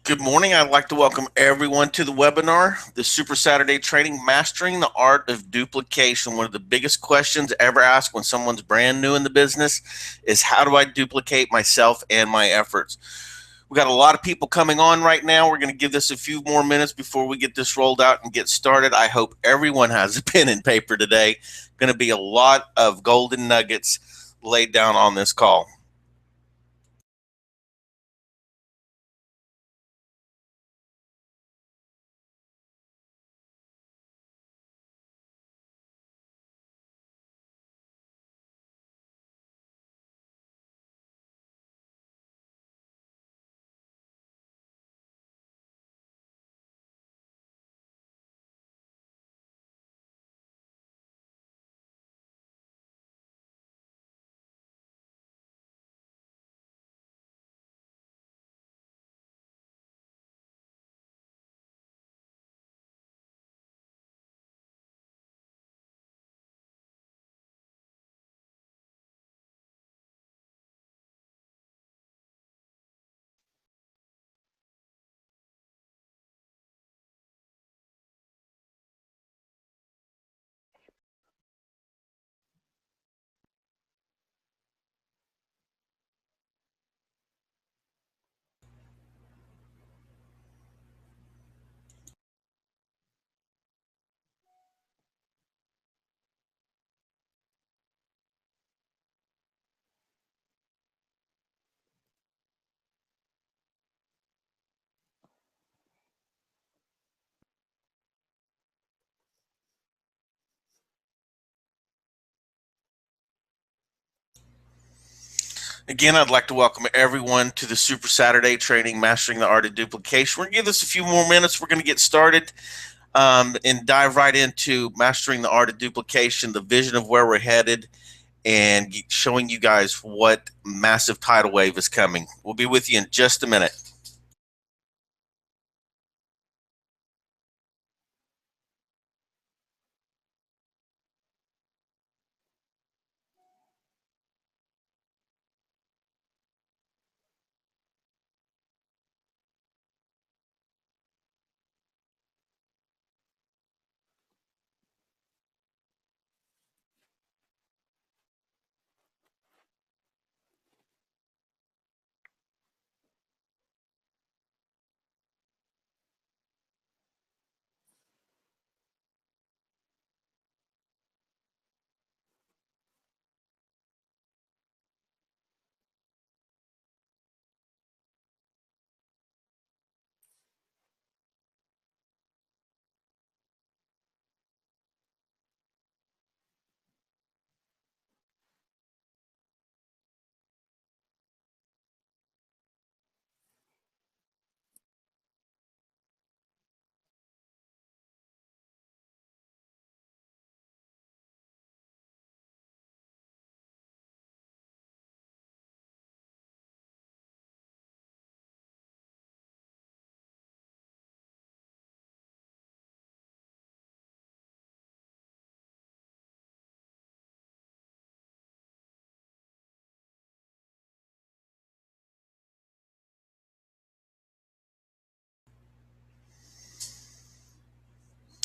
Good morning. I'd like to welcome everyone to the webinar, the Super Saturday Training, Mastering the Art of Duplication. One of the biggest questions ever asked when someone's brand new in the business is, how do I duplicate myself and my efforts? We got a lot of people coming on right now. We're going to give this a few more minutes before we get this rolled out and get started. I hope everyone has a pen and paper today. Going to be a lot of golden nuggets laid down on this call. Again, I'd like to welcome everyone to the Super Saturday Training, Mastering the Art of Duplication. We're going to give this a few more minutes. We're going to get started and dive right into Mastering the Art of Duplication, the vision of where we're headed, and showing you guys what massive tidal wave is coming. We'll be with you in just a minute.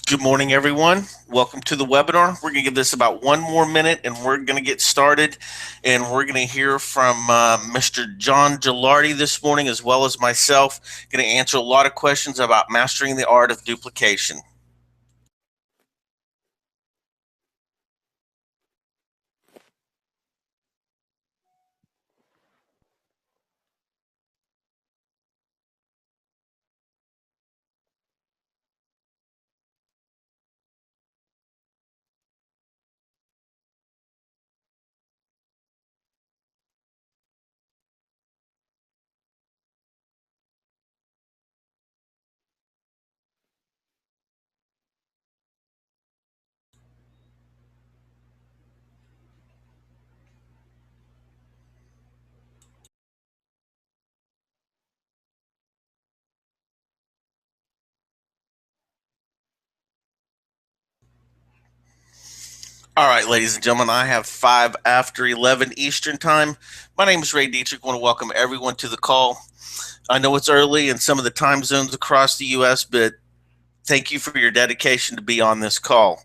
Good morning, everyone. Welcome to the webinar. We're going to give this about one more minute and we're going to get started. And we're going to hear from Mr. John Gilardi this morning, as well as myself. Going to answer a lot of questions about mastering the art of duplication. All right, ladies and gentlemen, I have 5 after 11 Eastern time. My name is Ray Dietrich. I want to welcome everyone to the call. I know it's early in some of the time zones across the U.S., but thank you for your dedication to be on this call.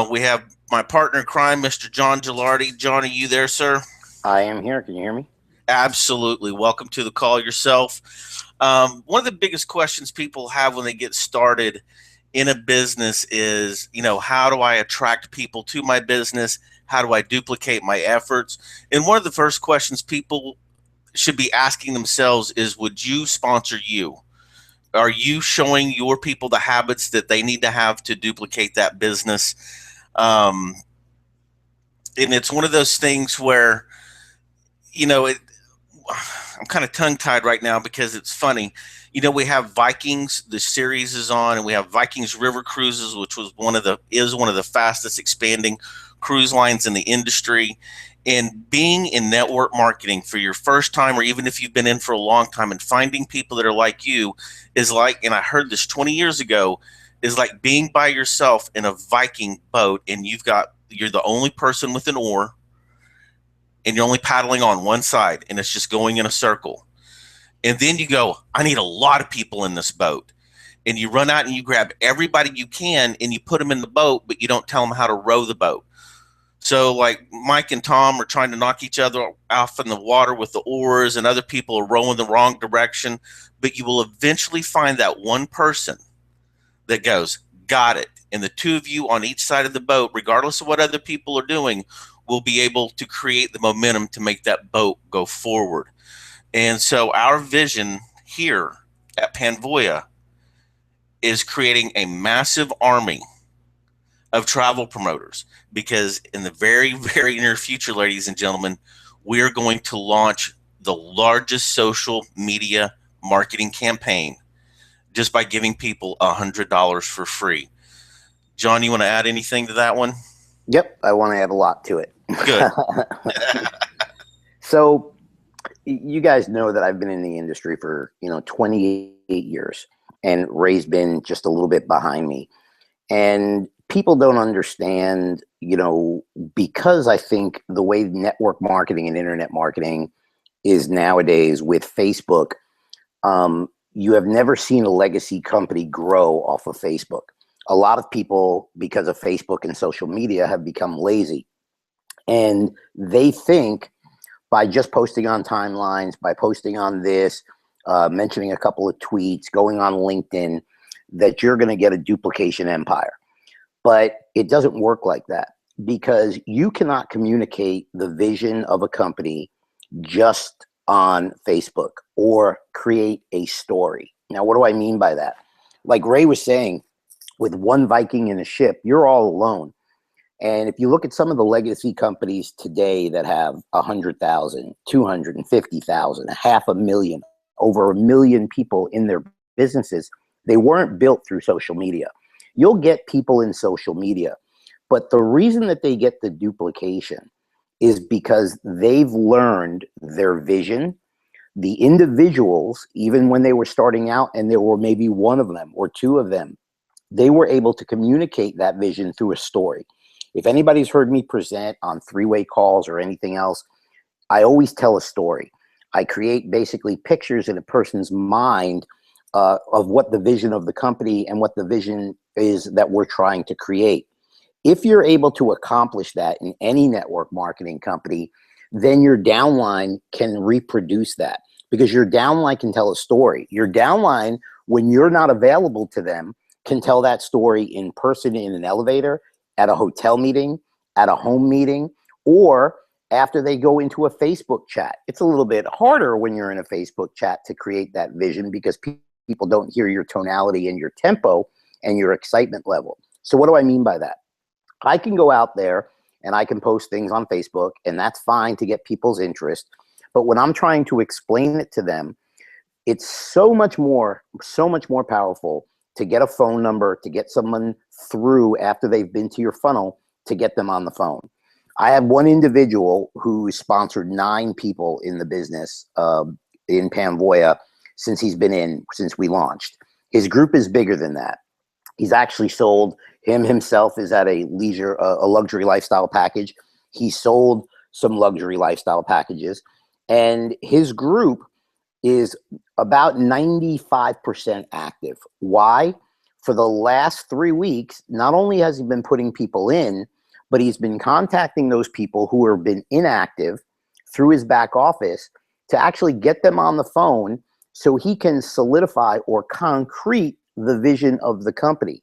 We have my partner in crime, Mr. John Gilardi. John, are you there, sir? I am here. Can you hear me? Absolutely. Welcome to the call yourself. One of the biggest questions people have when they get started in a business is, how do I attract people to my business? How do I duplicate my efforts? And one of the first questions people should be asking themselves is, would you sponsor you? Are you showing your people the habits that they need to have to duplicate that business? Um, and it's one of those things where, it, I'm kind of tongue tied right now because it's funny. We have Vikings, the series is on, and we have Vikings River Cruises, which was one of the fastest expanding cruise lines in the industry. And being in network marketing for your first time, or even if you've been in for a long time, and finding people that are like you is like, and I heard this 20 years ago, is like being by yourself in a Viking boat, and you're the only person with an oar, and you're only paddling on one side, and it's just going in a circle. And then you go, I need a lot of people in this boat. And you run out and you grab everybody you can and you put them in the boat, but you don't tell them how to row the boat. So like Mike and Tom are trying to knock each other off in the water with the oars, and other people are rowing the wrong direction. But you will eventually find that one person that goes, got it. And the two of you on each side of the boat, regardless of what other people are doing, will be able to create the momentum to make that boat go forward. And so our vision here at Panvoya is creating a massive army of travel promoters, because in the very, very near future, ladies and gentlemen, we are going to launch the largest social media marketing campaign just by giving people $100 for free. John, you want to add anything to that one? Yep, I want to add a lot to it. Good. So you guys know that I've been in the industry for 28 years, and Ray's been just a little bit behind me. And people don't understand, because I think the way network marketing and internet marketing is nowadays with Facebook, you have never seen a legacy company grow off of Facebook. A lot of people, because of Facebook and social media, have become lazy. And they think by just posting on timelines, by posting on this, mentioning a couple of tweets, going on LinkedIn, that you're going to get a duplication empire. But it doesn't work like that, because you cannot communicate the vision of a company just on Facebook or create a story. Now, what do I mean by that? Like Ray was saying, with one Viking in a ship, you're all alone. And if you look at some of the legacy companies today that have 100,000, 250,000, 500,000, over 1 million people in their businesses, they weren't built through social media. You'll get people in social media, but the reason that they get the duplication is because they've learned their vision. The individuals, even when they were starting out, and there were maybe one of them or two of them, they were able to communicate that vision through a story. If anybody's heard me present on three-way calls or anything else, I always tell a story. I create basically pictures in a person's mind of what the vision of the company and what the vision is that we're trying to create. If you're able to accomplish that in any network marketing company, then your downline can reproduce that, because your downline can tell a story. Your downline, when you're not available to them, can tell that story in person, in an elevator, at a hotel meeting, at a home meeting, or after they go into a Facebook chat. It's a little bit harder when you're in a Facebook chat to create that vision, because people don't hear your tonality and your tempo and your excitement level. So what do I mean by that? I can go out there and I can post things on Facebook, and that's fine to get people's interest. But when I'm trying to explain it to them, it's so much more powerful to get a phone number, to get someone through after they've been to your funnel, to get them on the phone. I have one individual who sponsored 9 people in the business in Panvoya since we launched. His group is bigger than that. He's actually sold, Himself is at a a luxury lifestyle package. He sold some luxury lifestyle packages, and his group is about 95% active. Why? For the last 3 weeks, not only has he been putting people in, but he's been contacting those people who have been inactive through his back office to actually get them on the phone so he can solidify or concrete the vision of the company.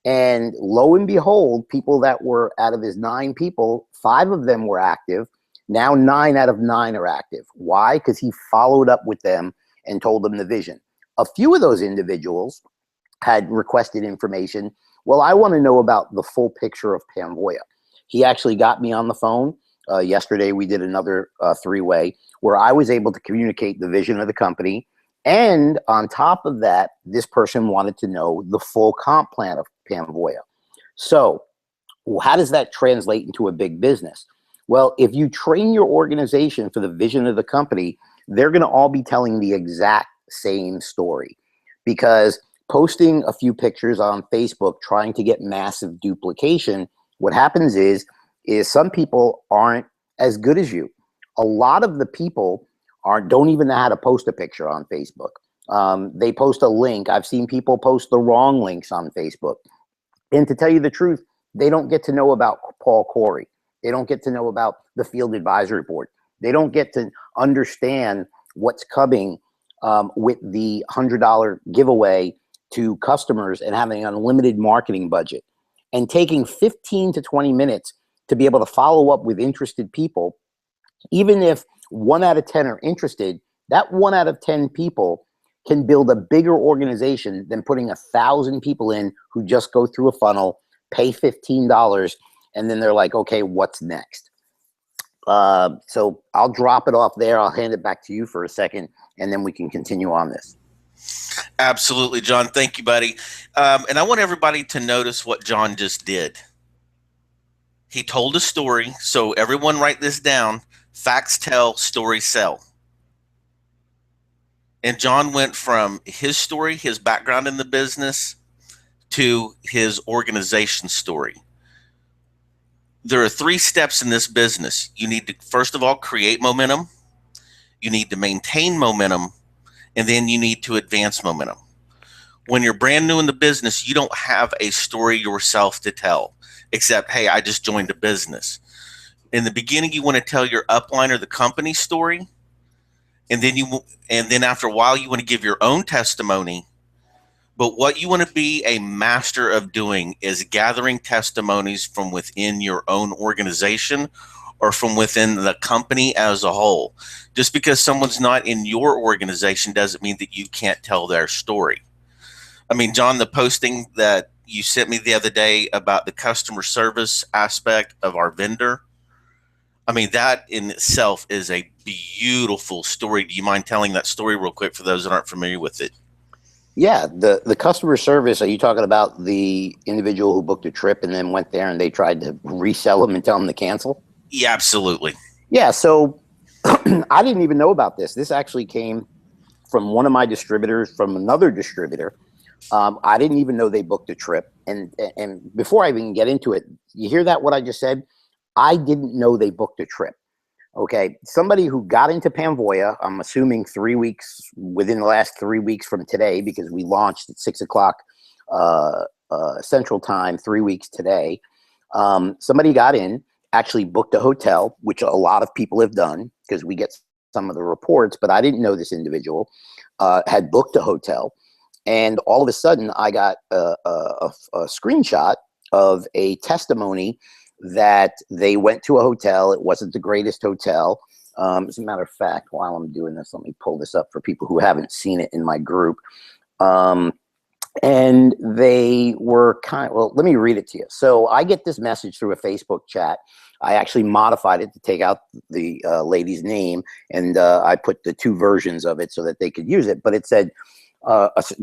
And lo and behold, people that were out of his 9 people, 5 of them were active. Now 9 out of 9 are active. Why? Because he followed up with them and told them the vision. A few of those individuals had requested information. Well, I want to know about the full picture of Pamvoya. He actually got me on the phone. Yesterday, we did another 3-way where I was able to communicate the vision of the company. And on top of that, this person wanted to know the full comp plan of Pamvoya. So how does that translate into a big business? Well, if you train your organization for the vision of the company, they're going to all be telling the exact same story, because posting a few pictures on Facebook trying to get massive duplication, what happens is some people aren't as good as you. A lot of the people don't even know how to post a picture on Facebook. They post a link. I've seen people post the wrong links on Facebook. And to tell you the truth, they don't get to know about Paul Corey. They don't get to know about the Field Advisory Board. They don't get to understand what's coming with the $100 giveaway to customers and having an unlimited marketing budget and taking 15 to 20 minutes to be able to follow up with interested people. Even if 1 out of 10 are interested, that 1 out of 10 people can build a bigger organization than putting 1,000 people in who just go through a funnel, pay $15, and then they're like, okay, what's next? So I'll drop it off there. I'll hand it back to you for a second, and then we can continue on this. Absolutely, John. Thank you, buddy. And I want everybody to notice what John just did. He told a story. So everyone write this down. Facts tell, stories sell. And John went from his story, his background in the business, to his organization story. There are 3 steps in this business. You need to, first of all, create momentum. You need to maintain momentum. And then you need to advance momentum. When you're brand new in the business, you don't have a story yourself to tell, except, hey, I just joined a business. In the beginning, you want to tell your upline or the company story. And then after a while, you want to give your own testimony. But what you want to be a master of doing is gathering testimonies from within your own organization or from within the company as a whole. Just because someone's not in your organization doesn't mean that you can't tell their story. I mean, John, the posting that you sent me the other day about the customer service aspect of our vendor, I mean, that in itself is a beautiful story. Do you mind telling that story real quick for those that aren't familiar with it? Yeah, the customer service, are you talking about the individual who booked a trip and then went there and they tried to resell them and tell them to cancel? Yeah, absolutely. Yeah, so I didn't even know about this. This actually came from one of my distributors, from another distributor. I didn't even know they booked a trip. And before I even get into it, you hear that, what I just said? I didn't know they booked a trip. Okay, somebody who got into Pamvoya, I'm assuming 3 weeks, within the last 3 weeks from today, because we launched at 6 o'clock Central Time, 3 weeks today. Somebody got in, actually booked a hotel, which a lot of people have done because we get some of the reports, but I didn't know this individual had booked a hotel. And all of a sudden, I got a screenshot of a testimony that they went to a hotel. It wasn't the greatest hotel. As a matter of fact, while I'm doing this, let me pull this up for people who haven't seen it in my group. And they were well, let me read it to you. So I get this message through a Facebook chat. I actually modified it to take out the lady's name, and I put the 2 versions of it so that they could use it. But it said,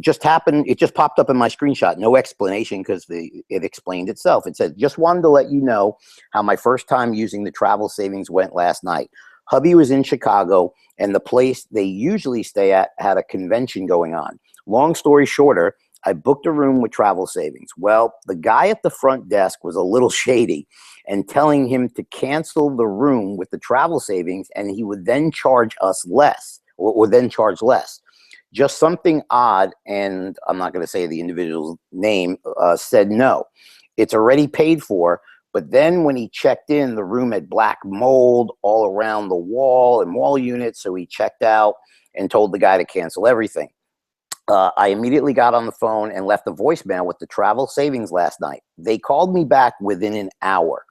just happened, it just popped up in my screenshot, no explanation, because it explained itself. It said, just wanted to let you know how my first time using the travel savings went last night. Hubby was in Chicago, and the place they usually stay at had a convention going on. Long story shorter, I booked a room with travel savings. Well, the guy at the front desk was a little shady and telling him to cancel the room with the travel savings, and he would then charge us less, or then charge less. Just something odd, and I'm not going to say the individual's name, said no. It's already paid for. But then when he checked in, the room had black mold all around the wall and wall units. So he checked out and told the guy to cancel everything. I immediately got on the phone and left a voicemail with the travel savings last night. They called me back within an hour,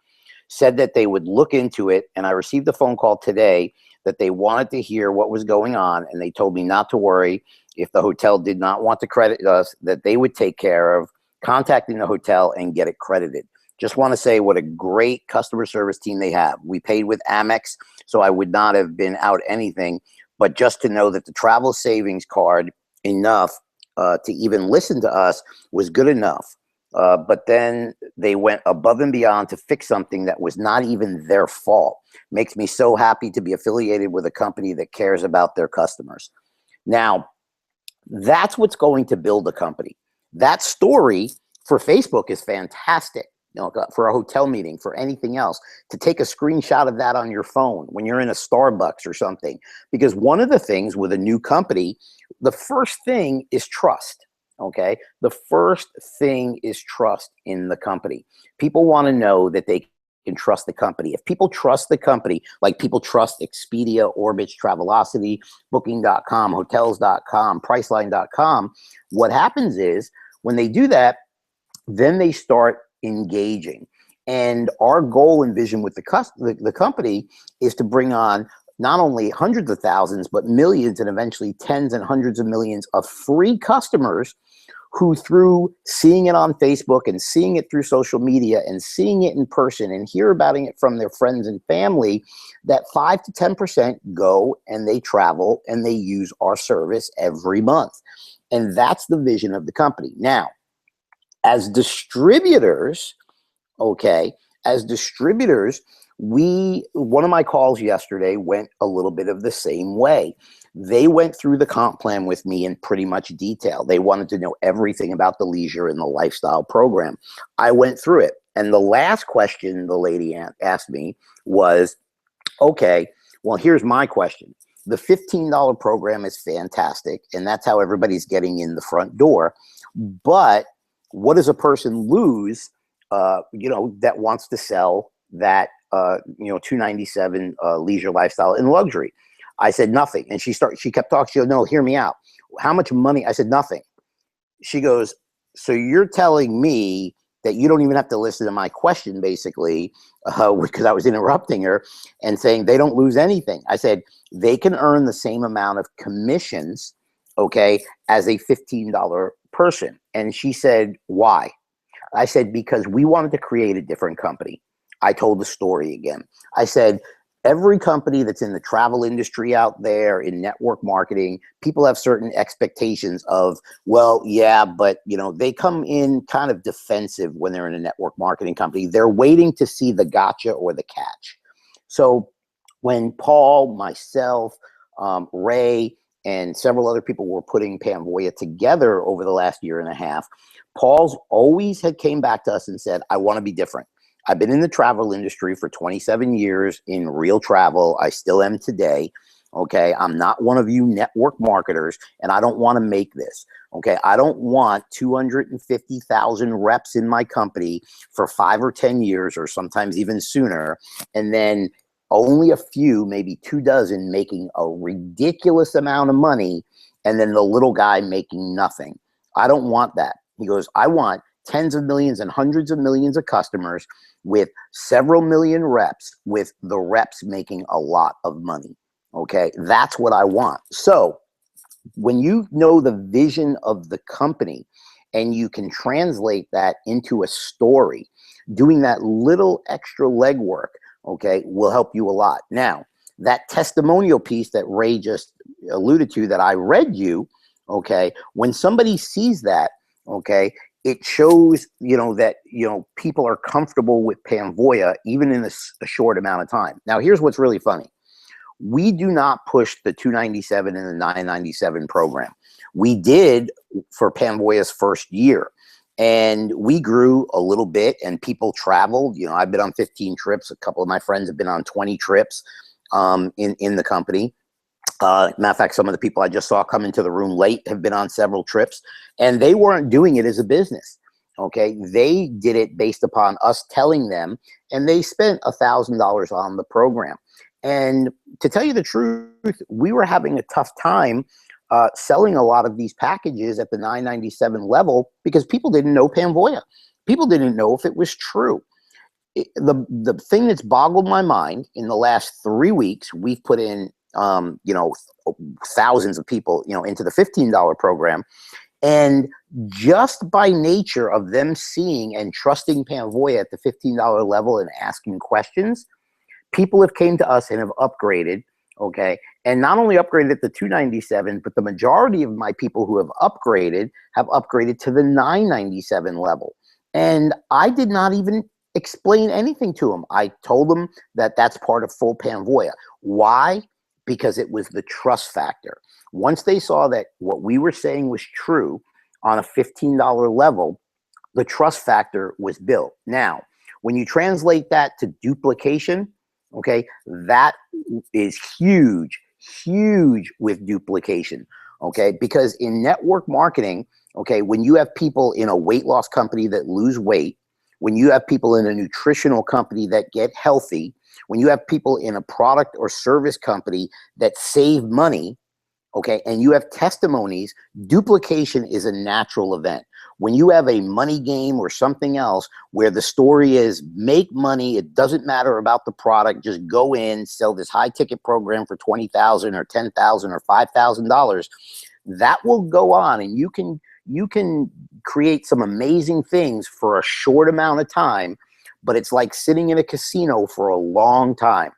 said that they would look into it. And I received a phone call today that they wanted to hear what was going on. And they told me not to worry. If the hotel did not want to credit us, that they would take care of contacting the hotel and get it credited. Just want to say what a great customer service team they have. We paid with Amex, so I would not have been out anything. But just to know that the travel savings card enough to even listen to us was good enough. But then they went above and beyond to fix something that was not even their fault. Makes me so happy to be affiliated with a company that cares about their customers. Now, that's what's going to build a company. That story for Facebook is fantastic. You know, for a hotel meeting, for anything else, to take a screenshot of that on your phone when you're in a Starbucks or something. Because one of the things with a new company, the first thing is trust. Okay. The first thing is trust in the company. People want to know that they can trust the company. If people trust the company, like people trust Expedia, Orbitz, Travelocity, Booking.com, Hotels.com, Priceline.com, what happens is when they do that, then they start engaging. And our goal and vision with the company is to bring on not only hundreds of thousands, but millions and eventually tens and hundreds of millions of free customers who, through seeing it on Facebook and seeing it through social media and seeing it in person and hear about it from their friends and family, that 5 to 10% go and they travel and they use our service every month. And that's the vision of the company. Now, as distributors, okay, one of my calls yesterday went a little bit of the same way. They went through the comp plan with me in pretty much detail. They wanted to know everything about the leisure and the lifestyle program. I went through it. And the last question the lady asked me was, okay, well, here's my question. The $15 program is fantastic, and that's how everybody's getting in the front door. But what does a person lose, that wants to sell that, $297 leisure lifestyle and luxury? I said nothing. And she kept talking. She goes, no, hear me out. How much money? I said nothing. She goes, so you're telling me that you don't even have to listen to my question, basically, because I was interrupting her and saying they don't lose anything. I said, they can earn the same amount of commissions, okay, as a $15 person. And she said, why? I said, because we wanted to create a different company. I told the story again. I said, every company that's in the travel industry out there, in network marketing, people have certain expectations of, well, yeah, but they come in kind of defensive when they're in a network marketing company. They're waiting to see the gotcha or the catch. So when Paul, myself, Ray, and several other people were putting Panvoya together over the last year and a half, Paul's always had came back to us and said, I want to be different. I've been in the travel industry for 27 years in real travel. I still am today. Okay. I'm not one of you network marketers, and I don't want to make this. Okay. I don't want 250,000 reps in my company for 5 or 10 years, or sometimes even sooner. And then only a few, maybe 2 dozen, making a ridiculous amount of money, and then the little guy making nothing. I don't want that. He goes, I want tens of millions and hundreds of millions of customers with several million reps, with the reps making a lot of money. Okay, that's what I want. So when you know the vision of the company and you can translate that into a story, doing that little extra legwork, okay, will help you a lot. Now, that testimonial piece that Ray just alluded to that I read you, okay, when somebody sees that, okay, it shows, that, people are comfortable with Panvoya even in a short amount of time. Now, here's what's really funny. We do not push the 297 and the 997 program. We did for Panvoya's first year, and we grew a little bit, and people traveled. You know, I've been on 15 trips. A couple of my friends have been on 20 trips in the company. Matter of fact, some of the people I just saw come into the room late have been on several trips, and they weren't doing it as a business. Okay, they did it based upon us telling them, and they spent $1,000 on the program. And to tell you the truth, we were having a tough time selling a lot of these packages at the 997 level because people didn't know Panvoya. People didn't know if it was true. The thing that's boggled my mind in the last 3 weeks, we've put in thousands of people into the $15 program, and just by nature of them seeing and trusting Panvoya at the $15 level and asking questions, people have came to us and have upgraded. Okay, and not only upgraded at the 297, but the majority of my people who have upgraded to the 997 level. And I did not even explain anything to them. I told them that that's part of full Panvoya. Why? Because it was the trust factor. Once they saw that what we were saying was true on a $15 level, the trust factor was built. Now, when you translate that to duplication, okay, that is huge with duplication, okay? Because in network marketing, okay, when you have people in a weight loss company that lose weight, when you have people in a nutritional company that get healthy, when you have people in a product or service company that save money, okay, and you have testimonies, duplication is a natural event. When you have a money game or something else where the story is make money, it doesn't matter about the product, just go in, sell this high ticket program for $20,000 or $10,000 or $5,000, that will go on, and you can create some amazing things for a short amount of time, but it's like sitting in a casino for a long time.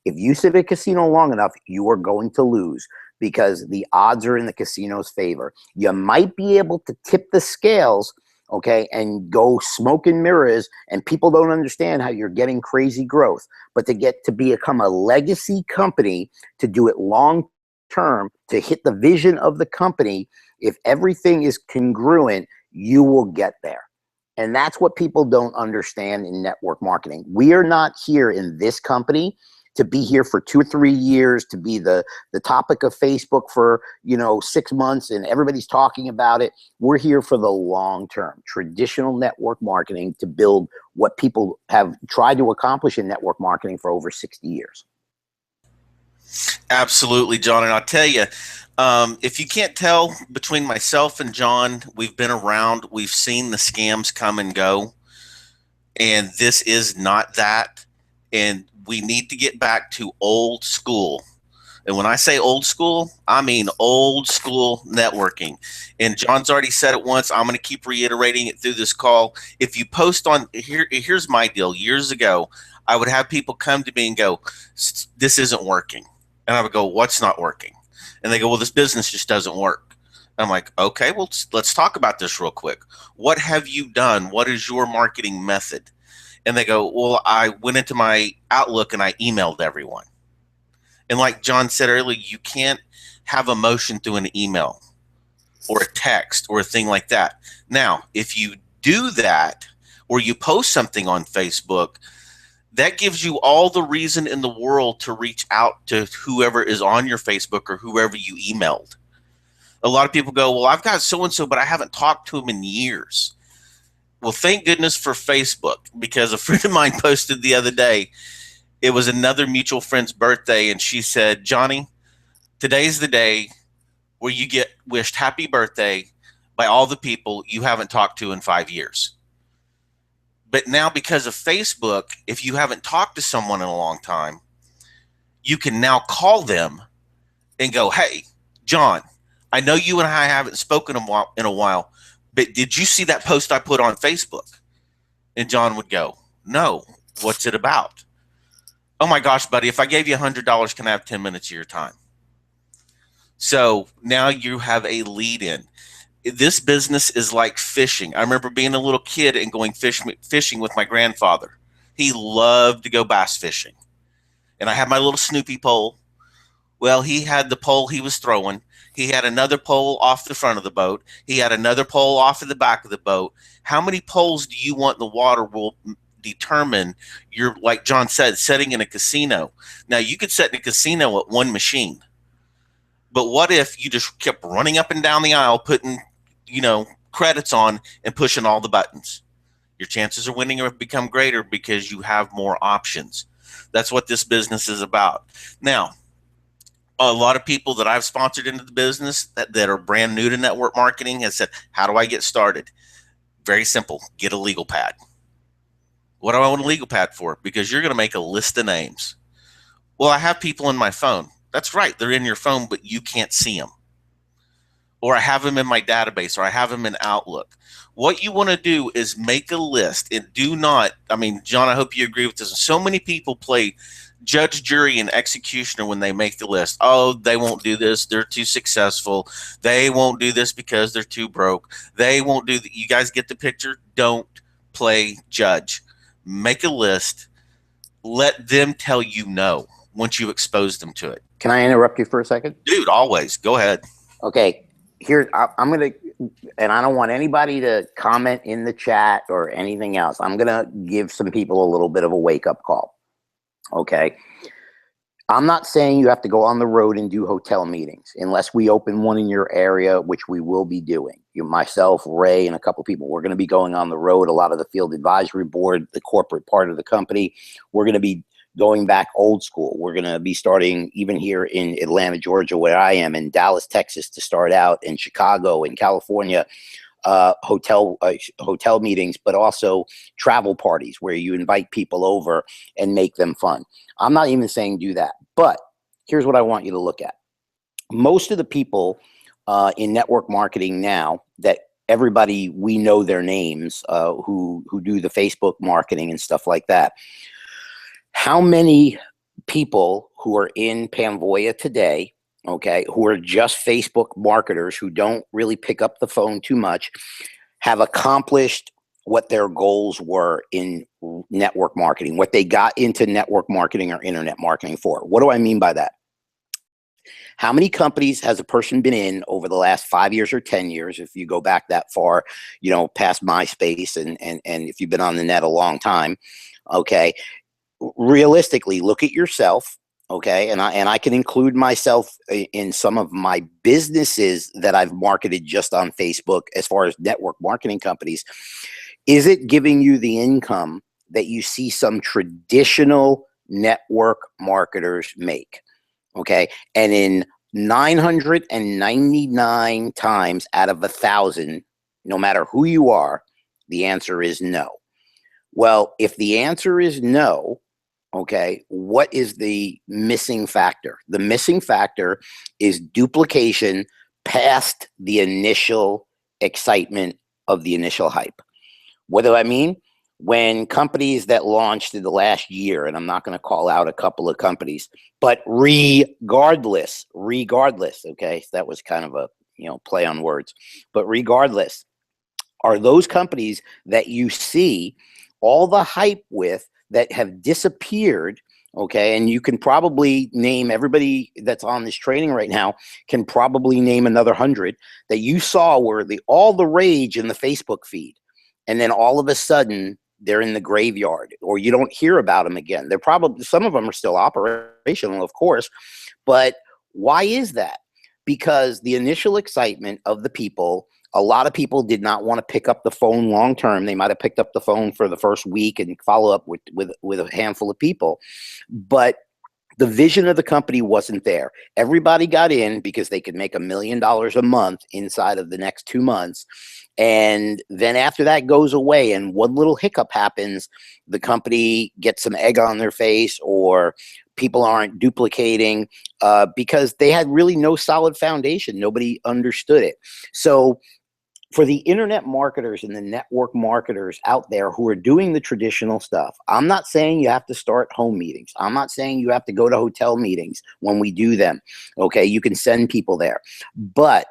If you sit at a casino long enough, you are going to lose, because the odds are in the casino's favor. You might be able to tip the scales, okay, and go smoke and mirrors, and people don't understand how you're getting crazy growth. But to become a legacy company, to do it long term, to hit the vision of the company, if everything is congruent, you will get there. And that's what people don't understand in network marketing. We are not here in this company to be here for 2 or 3 years, to be the topic of Facebook for 6 months and everybody's talking about it. We're here for the long term. Traditional network marketing to build what people have tried to accomplish in network marketing for over 60 years. Absolutely, John. And I'll tell you, if you can't tell, between myself and John, we've been around, we've seen the scams come and go, and this is not that. And we need to get back to old school. And when I say old school, I mean old school networking. And John's already said it once. I'm going to keep reiterating it through this call. If you post on here's my deal. Years ago, I would have people come to me and go, "This isn't working." And I would go, "What's not working?" And they go, "Well, this business just doesn't work." And I'm like, "Okay, well, let's talk about this real quick. What have you done? What is your marketing method?" And they go, "Well, I went into my Outlook and I emailed everyone." And like John said earlier, you can't have emotion through an email or a text or a thing like that. Now, if you do that, or you post something on Facebook, that gives you all the reason in the world to reach out to whoever is on your Facebook or whoever you emailed. A lot of people go, "Well, I've got so-and-so, but I haven't talked to him in years." Well, thank goodness for Facebook, because a friend of mine posted the other day, it was another mutual friend's birthday, and she said, "Johnny, today's the day where you get wished happy birthday by all the people you haven't talked to in 5 years." But now, because of Facebook, if you haven't talked to someone in a long time, you can now call them and go, "Hey, John, I know you and I haven't spoken in a while, but did you see that post I put on Facebook?" And John would go, "No, what's it about?" "Oh my gosh, buddy, if I gave you $100, can I have 10 minutes of your time?" So now you have a lead in. This business is like fishing. I remember being a little kid and going fishing with my grandfather. He loved to go bass fishing. And I had my little Snoopy pole, Well, he had the pole he was throwing. He had another pole off the front of the boat. He had another pole off of the back of the boat. How many poles do you want in the water will determine your, like John said, setting in a casino. Now, you could set in a casino at one machine, but what if you just kept running up and down the aisle, putting, credits on and pushing all the buttons? Your chances of winning have become greater because you have more options. That's what this business is about. Now, a lot of people that I've sponsored into the business that are brand new to network marketing has said, how do I get started? Very simple. Get a legal pad. What do I want a legal pad for? Because you're going to make a list of names. Well, I have people in my phone. That's right. They're in your phone, but you can't see them. Or I have them in my database, or I have them in Outlook. What you want to do is make a list and do not, I mean, John, I hope you agree with this. So many people play judge, jury, and executioner when they make the list. Oh, they won't do this. They're too successful. They won't do this because they're too broke. They won't do that. You guys get the picture? Don't play judge. Make a list. Let them tell you no once you expose them to it. Can I interrupt you for a second? Dude, always. Go ahead. Okay. Here, I'm going to, and I don't want anybody to comment in the chat or anything else. I'm going to give some people a little bit of a wake-up call. Okay. I'm not saying you have to go on the road and do hotel meetings unless we open one in your area, which we will be doing. You, myself, Ray, and a couple people, we're going to be going on the road. A lot of the field advisory board, the corporate part of the company, we're going to be going back old school. We're going to be starting even here in Atlanta, Georgia, where I am, in Dallas, Texas to start out, in Chicago, in California, hotel meetings, but also travel parties where you invite people over and make them fun. I'm not even saying do that, but here's what I want you to look at. Most of the people in network marketing now that everybody, we know their names, who do the Facebook marketing and stuff like that. How many people who are in Pamvoya today, okay, who are just Facebook marketers who don't really pick up the phone too much, have accomplished what their goals were in network marketing, what they got into network marketing or internet marketing for? What do I mean by that? How many companies has a person been in over the last 5 years or 10 years, if you go back that far, you know, past MySpace, and if you've been on the net a long time, okay, realistically, look at yourself, okay, and I can include myself in some of my businesses that I've marketed just on Facebook as far as network marketing companies. Is it giving you the income that you see some traditional network marketers make? Okay, and in 999 times out of 1,000, no matter who you are, the answer is no. Well, if the answer is no, okay, what is the missing factor? The missing factor is duplication past the initial excitement of the initial hype. What do I mean? When companies that launched in the last year, and I'm not going to call out a couple of companies, but regardless, okay, that was kind of a, play on words, but regardless, are those companies that you see all the hype with that have disappeared, okay, and you can probably name, everybody that's on this training right now can probably name another 100 that you saw were all the rage in the Facebook feed, and then all of a sudden they're in the graveyard, or you don't hear about them again. They're probably, some of them are still operational, of course, but why is that? Because the initial excitement of the people, a lot of people did not want to pick up the phone long term. They might have picked up the phone for the first week and follow up with a handful of people, but the vision of the company wasn't there. Everybody got in because they could make $1 million a month inside of the next 2 months. And then after that goes away and one little hiccup happens, the company gets some egg on their face, or people aren't duplicating because they had really no solid foundation. Nobody understood it. So for the internet marketers and the network marketers out there who are doing the traditional stuff, I'm not saying you have to start home meetings. I'm not saying you have to go to hotel meetings when we do them. Okay, you can send people there. But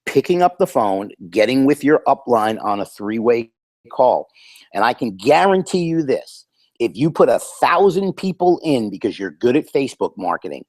picking up the phone, getting with your upline on a 3-way call. And I can guarantee you this, if you put 1,000 people in because you're good at Facebook marketing,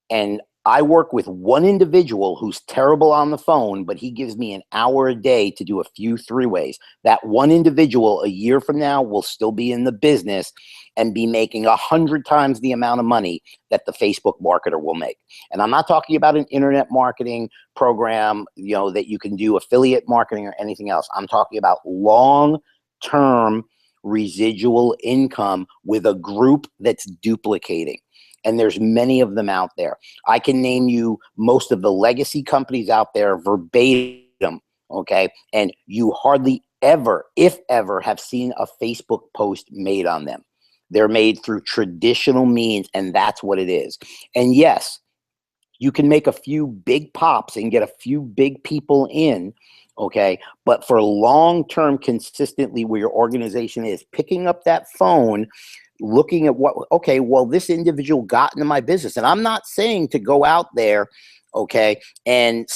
And I work with one individual who's terrible on the phone, but he gives me an hour a day to do a few three-ways. That one individual a year from now will still be in the business and be making 100 times the amount of money that the Facebook marketer will make. And I'm not talking about an internet marketing program, that you can do affiliate marketing or anything else. I'm talking about long-term residual income with a group that's duplicating. And there's many of them out there. I can name you most of the legacy companies out there verbatim, okay? And you hardly ever, if ever, have seen a Facebook post made on them. They're made through traditional means, and that's what it is. And yes, you can make a few big pops and get a few big people in, okay? But for long-term, consistently, where your organization is picking up that phone, looking at okay, well, this individual got into my business. And I'm not saying to go out there, okay, and,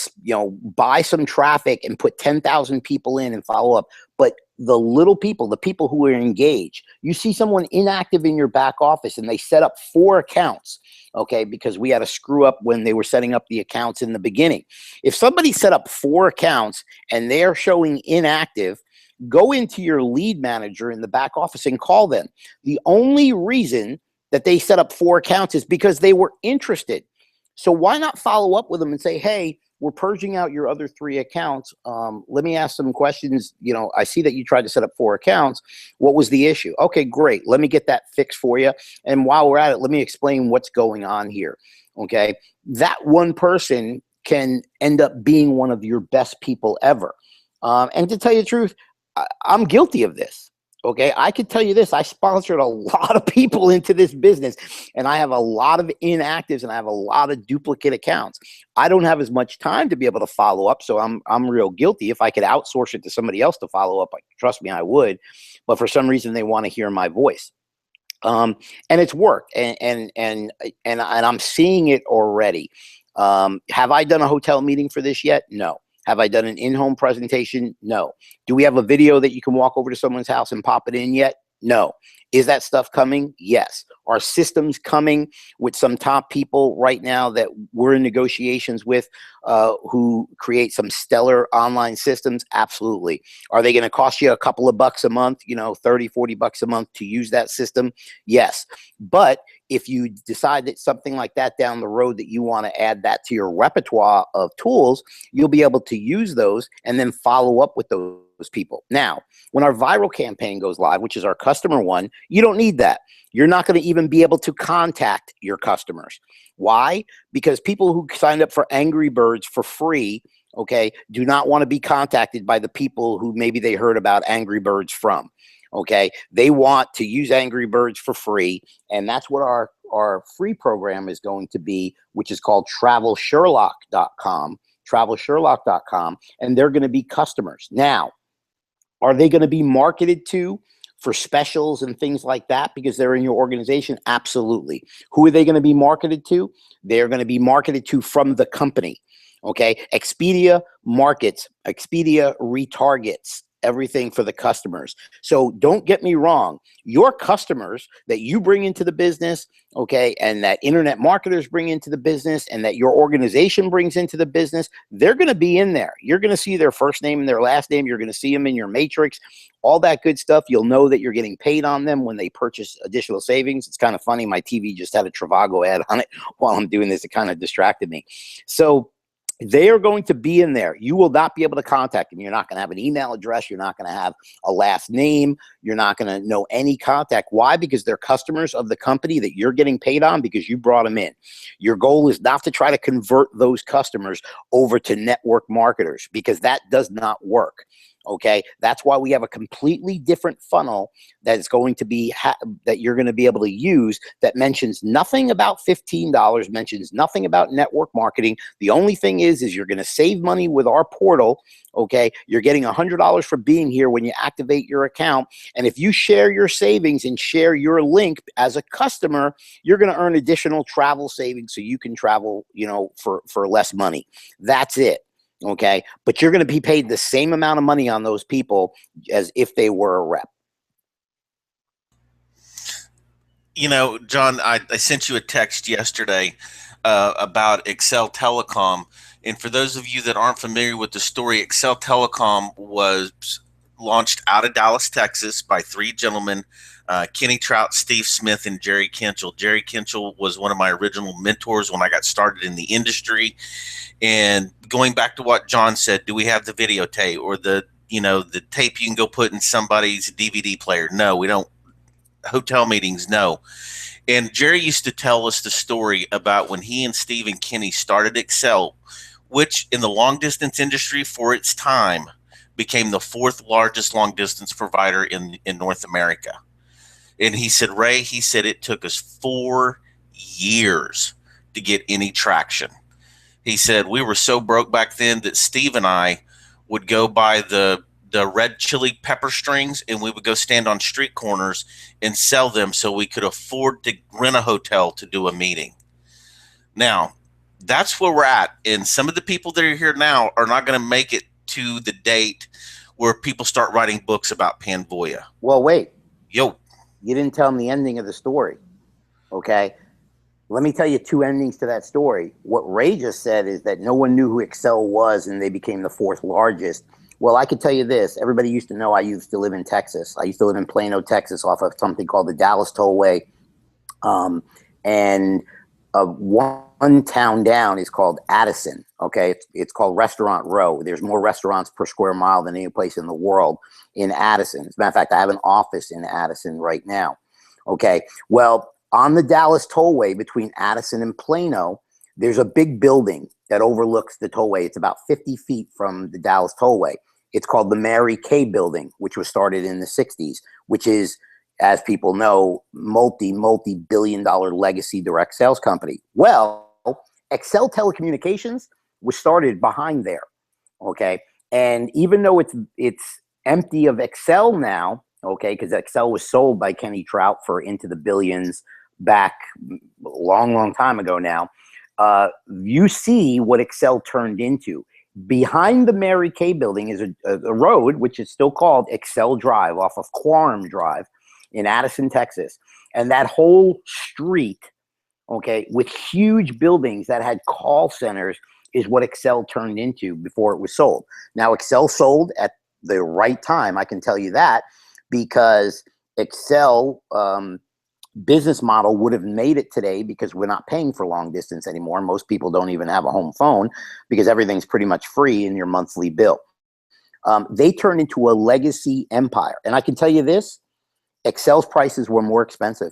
buy some traffic and put 10,000 people in and follow up. But the little people, the people who are engaged, you see someone inactive in your back office and they set up 4 accounts, okay, because we had a screw up when they were setting up the accounts in the beginning. If somebody set up 4 accounts and they're showing inactive, go into your lead manager in the back office and call them. The only reason that they set up 4 accounts is because they were interested. So why not follow up with them and say, hey, we're purging out your other 3 accounts. Let me ask some questions. I see that you tried to set up 4 accounts. What was the issue? Okay, great. Let me get that fixed for you. And while we're at it, let me explain what's going on here. Okay. That one person can end up being one of your best people ever. And to tell you the truth, I'm guilty of this. Okay. I could tell you this. I sponsored a lot of people into this business, and I have a lot of inactives and I have a lot of duplicate accounts. I don't have as much time to be able to follow up. So I'm real guilty. If I could outsource it to somebody else to follow up, trust me, I would. But for some reason, they want to hear my voice. And it's worked, and I'm seeing it already. Have I done a hotel meeting for this yet? No. Have I done an in-home presentation? No. Do we have a video that you can walk over to someone's house and pop it in yet? No. Is that stuff coming? Yes. Are systems coming with some top people right now that we're in negotiations with who create some stellar online systems? Absolutely. Are they going to cost you a couple of bucks a month, 30, 40 bucks a month to use that system? Yes. But if you decide that something like that down the road that you want to add that to your repertoire of tools, you'll be able to use those and then follow up with those people. Now, when our viral campaign goes live, which is our customer one, you don't need that. You're not going to even be able to contact your customers. Why? Because people who signed up for Angry Birds for free, okay, do not want to be contacted by the people who maybe they heard about Angry Birds from. Okay, they want to use Angry Birds for free, and that's what our free program is going to be, which is called travelsherlock.com, and they're going to be customers. Now, are they going to be marketed to for specials and things like that because they're in your organization? Absolutely. Who are they going to be marketed to? They're going to be marketed to from the company. Okay, Expedia markets, Expedia retargets everything for the customers. So don't get me wrong, your customers that you bring into the business, okay, and that internet marketers bring into the business and that your organization brings into the business, they're going to be in there. You're going to see their first name and their last name. You're going to see them in your matrix, all that good stuff. You'll know that you're getting paid on them when they purchase additional savings. It's kind of funny. My TV just had a Trivago ad on it while I'm doing this. It kind of distracted me. So they are going to be in there. You will not be able to contact them. You're not going to have an email address. You're not going to have a last name. You're not going to know any contact. Why? Because they're customers of the company that you're getting paid on because you brought them in. Your goal is not to try to convert those customers over to network marketers because that does not work. Okay, that's why we have a completely different funnel that's going to be that you're going to be able to use that mentions nothing about $15, mentions nothing about network marketing. The only thing is you're going to save money with our portal. Okay, you're getting $100 for being here when you activate your account, and if you share your savings and share your link as a customer, you're going to earn additional travel savings so you can travel, for less money. That's it. Okay, but you're going to be paid the same amount of money on those people as if they were a rep. John, I sent you a text yesterday about Excel Telecom. And for those of you that aren't familiar with the story, Excel Telecom was launched out of Dallas, Texas by three gentlemen, Kenny Trout, Steve Smith, and Jerry Kinchel. Jerry Kinchel was one of my original mentors when I got started in the industry. And going back to what John said, do we have the videotape or the tape you can go put in somebody's DVD player? No, we don't. Hotel meetings, no. And Jerry used to tell us the story about when he and Steve and Kenny started Excel, which in the long distance industry for its time became the fourth largest long distance provider in North America. And he said, Ray, he said it took us 4 years to get any traction. He said we were so broke back then that Steve and I would go buy the red chili pepper strings and we would go stand on street corners and sell them so we could afford to rent a hotel to do a meeting. Now, that's where we're at. And some of the people that are here now are not going to make it to the date where people start writing books about Panvoya. Well, wait. Yo. You didn't tell them the ending of the story. Okay. Let me tell you two endings to that story. What Ray just said is that no one knew who Excel was and they became the fourth largest. Well, I can tell you this. Everybody used to know I used to live in Texas. I used to live in Plano, Texas, off of something called the Dallas Tollway. And one town down is called Addison. Okay, it's called Restaurant Row. There's more restaurants per square mile than any place in the world in Addison. As a matter of fact, I have an office in Addison right now. Okay, well, on the Dallas Tollway between Addison and Plano, there's a big building that overlooks the tollway. It's about 50 feet from the Dallas Tollway. It's called the Mary Kay Building, which was started in the 60s, which is, as people know, multi-billion-dollar legacy direct sales company. Well, Excel Telecommunications was started behind there, okay? And even though it's empty of Excel now, okay, because Excel was sold by Kenny Trout for into the billions back a long time ago now, you see what Excel turned into. Behind the Mary Kay Building is a road, which is still called Excel Drive, off of Quorum Drive in Addison, Texas. And that whole street, okay, with huge buildings that had call centers is what Excel turned into before it was sold. Now, Excel sold at the right time, I can tell you that, because Excel business model would have made it today because we're not paying for long distance anymore. Most people don't even have a home phone because everything's pretty much free in your monthly bill. They turned into a legacy empire. And I can tell you this, Excel's prices were more expensive.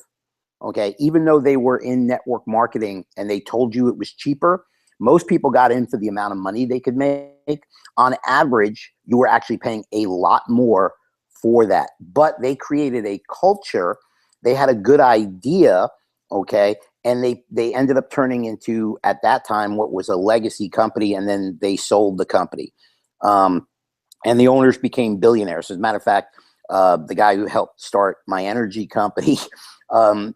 Okay, even though they were in network marketing and they told you it was cheaper, most people got in for the amount of money they could make. On average, you were actually paying a lot more for that. But they created a culture. They had a good idea, okay, and they ended up turning into, at that time, what was a legacy company, and then they sold the company. And the owners became billionaires. As a matter of fact, the guy who helped start my energy company,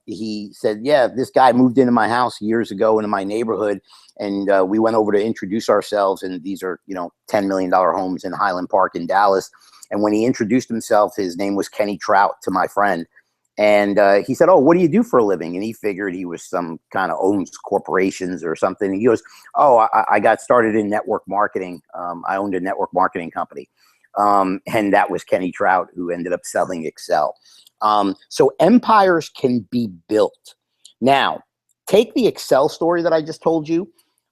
he said, yeah, this guy moved into my house years ago into my neighborhood, and we went over to introduce ourselves, and these are, $10 million homes in Highland Park in Dallas. And when he introduced himself, his name was Kenny Trout to my friend. And he said, oh, what do you do for a living? And he figured he was some kind of owns corporations or something. And he goes, oh, I got started in network marketing. I owned a network marketing company. And that was Kenny Trout, who ended up selling Excel. So empires can be built. Now, take the Excel story that I just told you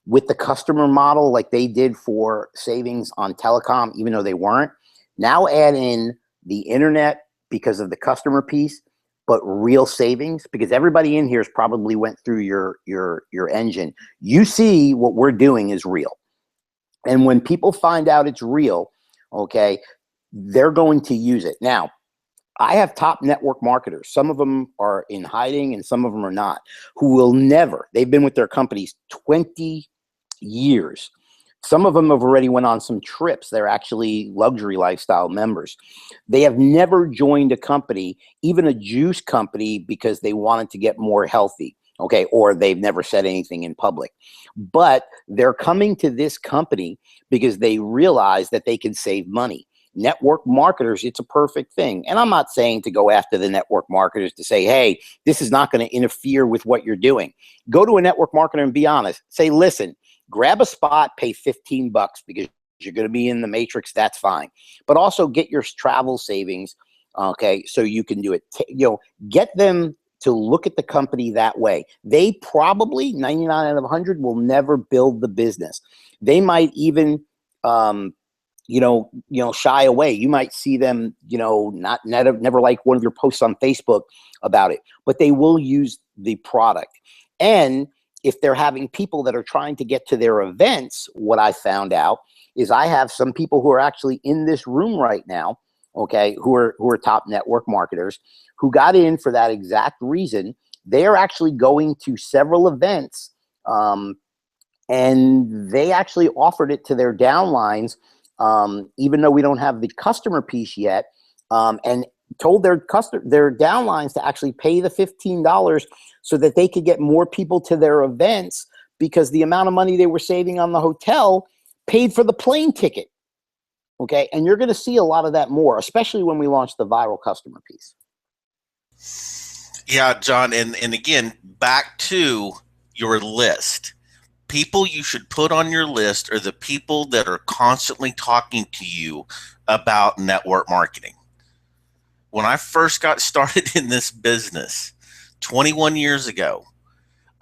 with the customer model like they did for savings on telecom, even though they weren't. Now add in the internet because of the customer piece, but real savings, because everybody in here has probably went through your engine. You see what we're doing is real. And when people find out it's real, okay, they're going to use it. Now, I have top network marketers. Some of them are in hiding and some of them are not, who will never, they've been with their companies 20 years. Some of them have already went on some trips. They're actually luxury lifestyle members. They have never joined a company, even a juice company, because they wanted to get more healthy, okay? Or they've never said anything in public. But they're coming to this company because they realize that they can save money. network marketers, it's a perfect thing. And I'm not saying to go after the network marketers to say, hey, this is not going to interfere with what you're doing. Go to a network marketer and be honest. Say, listen, grab a spot, pay $15 because you're going to be in the matrix. That's fine. But also get your travel savings. Okay. So you can do it. Get them to look at the company that way. They probably 99 out of 100 will never build the business. They might even, shy away. You might see them, never like one of your posts on Facebook about it, but they will use the product. And if they're having people that are trying to get to their events, what I found out is I have some people who are actually in this room right now, okay, who are top network marketers who got in for that exact reason. They are actually going to several events, and they actually offered it to their downlines, even though we don't have the customer piece yet, and told their downlines to actually pay the $15 so that they could get more people to their events, because the amount of money they were saving on the hotel paid for the plane ticket. Okay. And you're going to see a lot of that more, especially when we launch the viral customer piece. Yeah, John. And again, back to your list. People you should put on your list are the people that are constantly talking to you about network marketing. When I first got started in this business 21 years ago,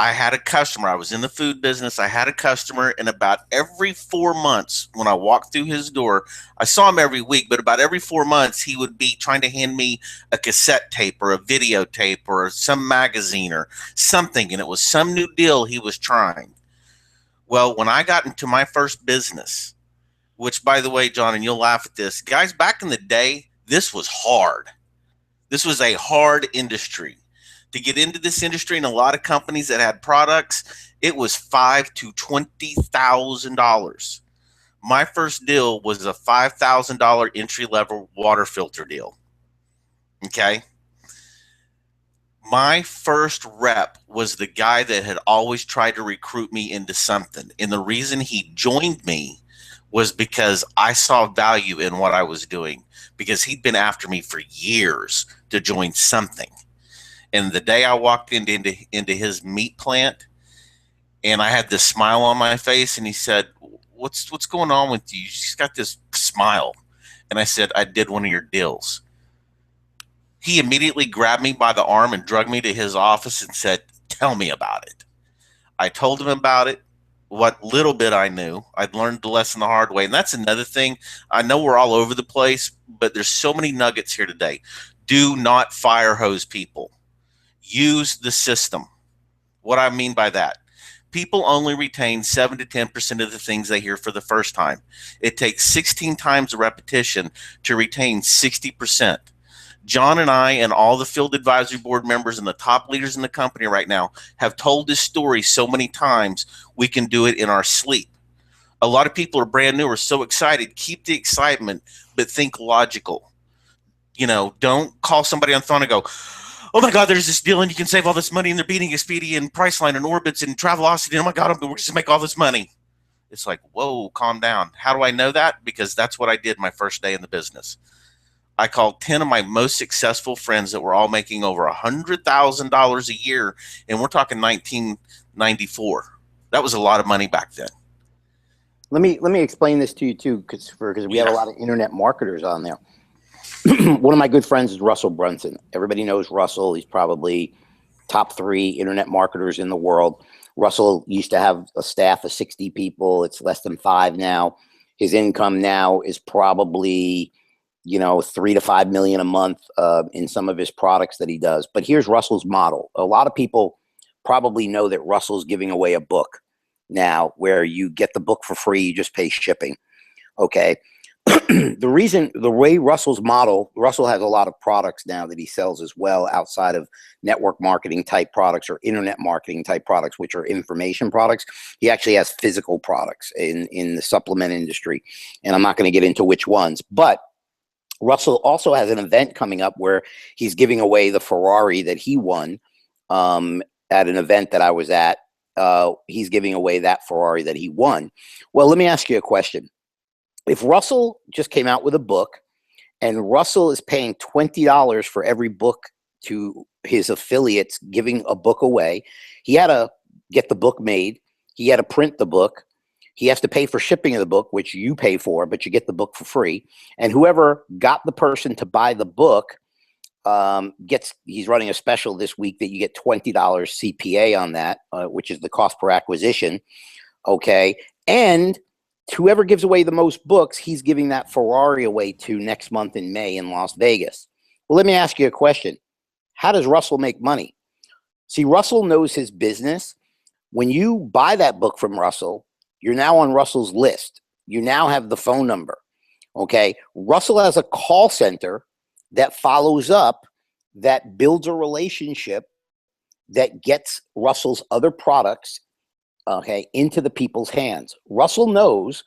I had a customer. I was in the food business. I had a customer, and about every 4 months when I walked through his door, I saw him every week, but about every 4 months, he would be trying to hand me a cassette tape or a videotape or some magazine or something, and it was some new deal he was trying. Well, when I got into my first business, which, by the way, John, and you'll laugh at this, guys, back in the day, this was hard. This was a hard industry. To get into this industry, and a lot of companies that had products, it was $5,000 to $20,000. My first deal was a $5,000 entry level water filter deal. Okay. My first rep was the guy that had always tried to recruit me into something. And the reason he joined me was because I saw value in what I was doing, because he'd been after me for years to join something. And the day I walked into his meat plant, and I had this smile on my face, and he said, what's going on with you? You just got this smile. And I said, I did one of your deals. He immediately grabbed me by the arm and dragged me to his office and said, tell me about it. I told him about it, what little bit I knew. I'd learned the lesson the hard way. And that's another thing. I know we're all over the place, but there's so many nuggets here today. Do not fire hose people. Use the system. What I mean by that, people only retain 7 to 10% of the things they hear for the first time. It takes 16 times the repetition to retain 60%. John and I and all the field advisory board members and the top leaders in the company right now have told this story so many times, we can do it in our sleep. A lot of people are brand new, are so excited. Keep the excitement, but think logical. Don't call somebody on the phone and go, oh my God, there's this deal and you can save all this money, and they're beating Expedia and Priceline and Orbitz and Travelocity. Oh my God, we're just make all this money. It's like, whoa, calm down. How do I know that? Because that's what I did my first day in the business. I called 10 of my most successful friends that were all making over $100,000 a year. And we're talking 1994. That was a lot of money back then. Let me explain this to you too, because we have a lot of internet marketers on there. One of my good friends is Russell Brunson. Everybody knows Russell. He's probably top 3 internet marketers in the world. Russell used to have a staff of 60 people. It's less than 5 now. His income now is probably, 3 to 5 million a month in some of his products that he does. But here's Russell's model. A lot of people probably know that Russell's giving away a book now, where you get the book for free, you just pay shipping. Okay. The way Russell has a lot of products now that he sells as well, outside of network marketing type products or internet marketing type products, which are information products. He actually has physical products in the supplement industry. And I'm not going to get into which ones, but Russell also has an event coming up where he's giving away the Ferrari that he won at an event that I was at. He's giving away that Ferrari that he won. Well, let me ask you a question. If Russell just came out with a book and Russell is paying $20 for every book to his affiliates giving a book away, he had to get the book made. He had to print the book. He has to pay for shipping of the book, which you pay for, but you get the book for free. And whoever got the person to buy the book he's running a special this week that you get $20 CPA on that, which is the cost per acquisition. Okay. And whoever gives away the most books, he's giving that Ferrari away to next month in May in Las Vegas. Well, let me ask you a question. How does Russell make money? See, Russell knows his business. When you buy that book from Russell, you're now on Russell's list. You now have the phone number. Okay. Russell has a call center that follows up, that builds a relationship, that gets Russell's other products, okay, into the people's hands. Russell knows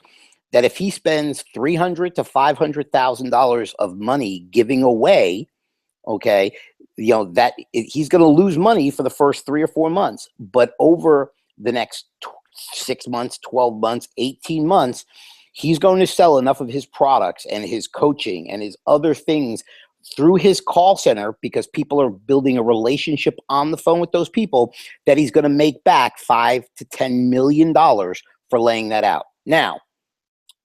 that if he spends $300,000 to $500,000 of money giving away, okay, that he's going to lose money for the first 3 or 4 months, but over the next 6 months, 12 months, 18 months, he's going to sell enough of his products and his coaching and his other things through his call center, because people are building a relationship on the phone with those people, that he's going to make back $5 to $10 million for laying that out. Now,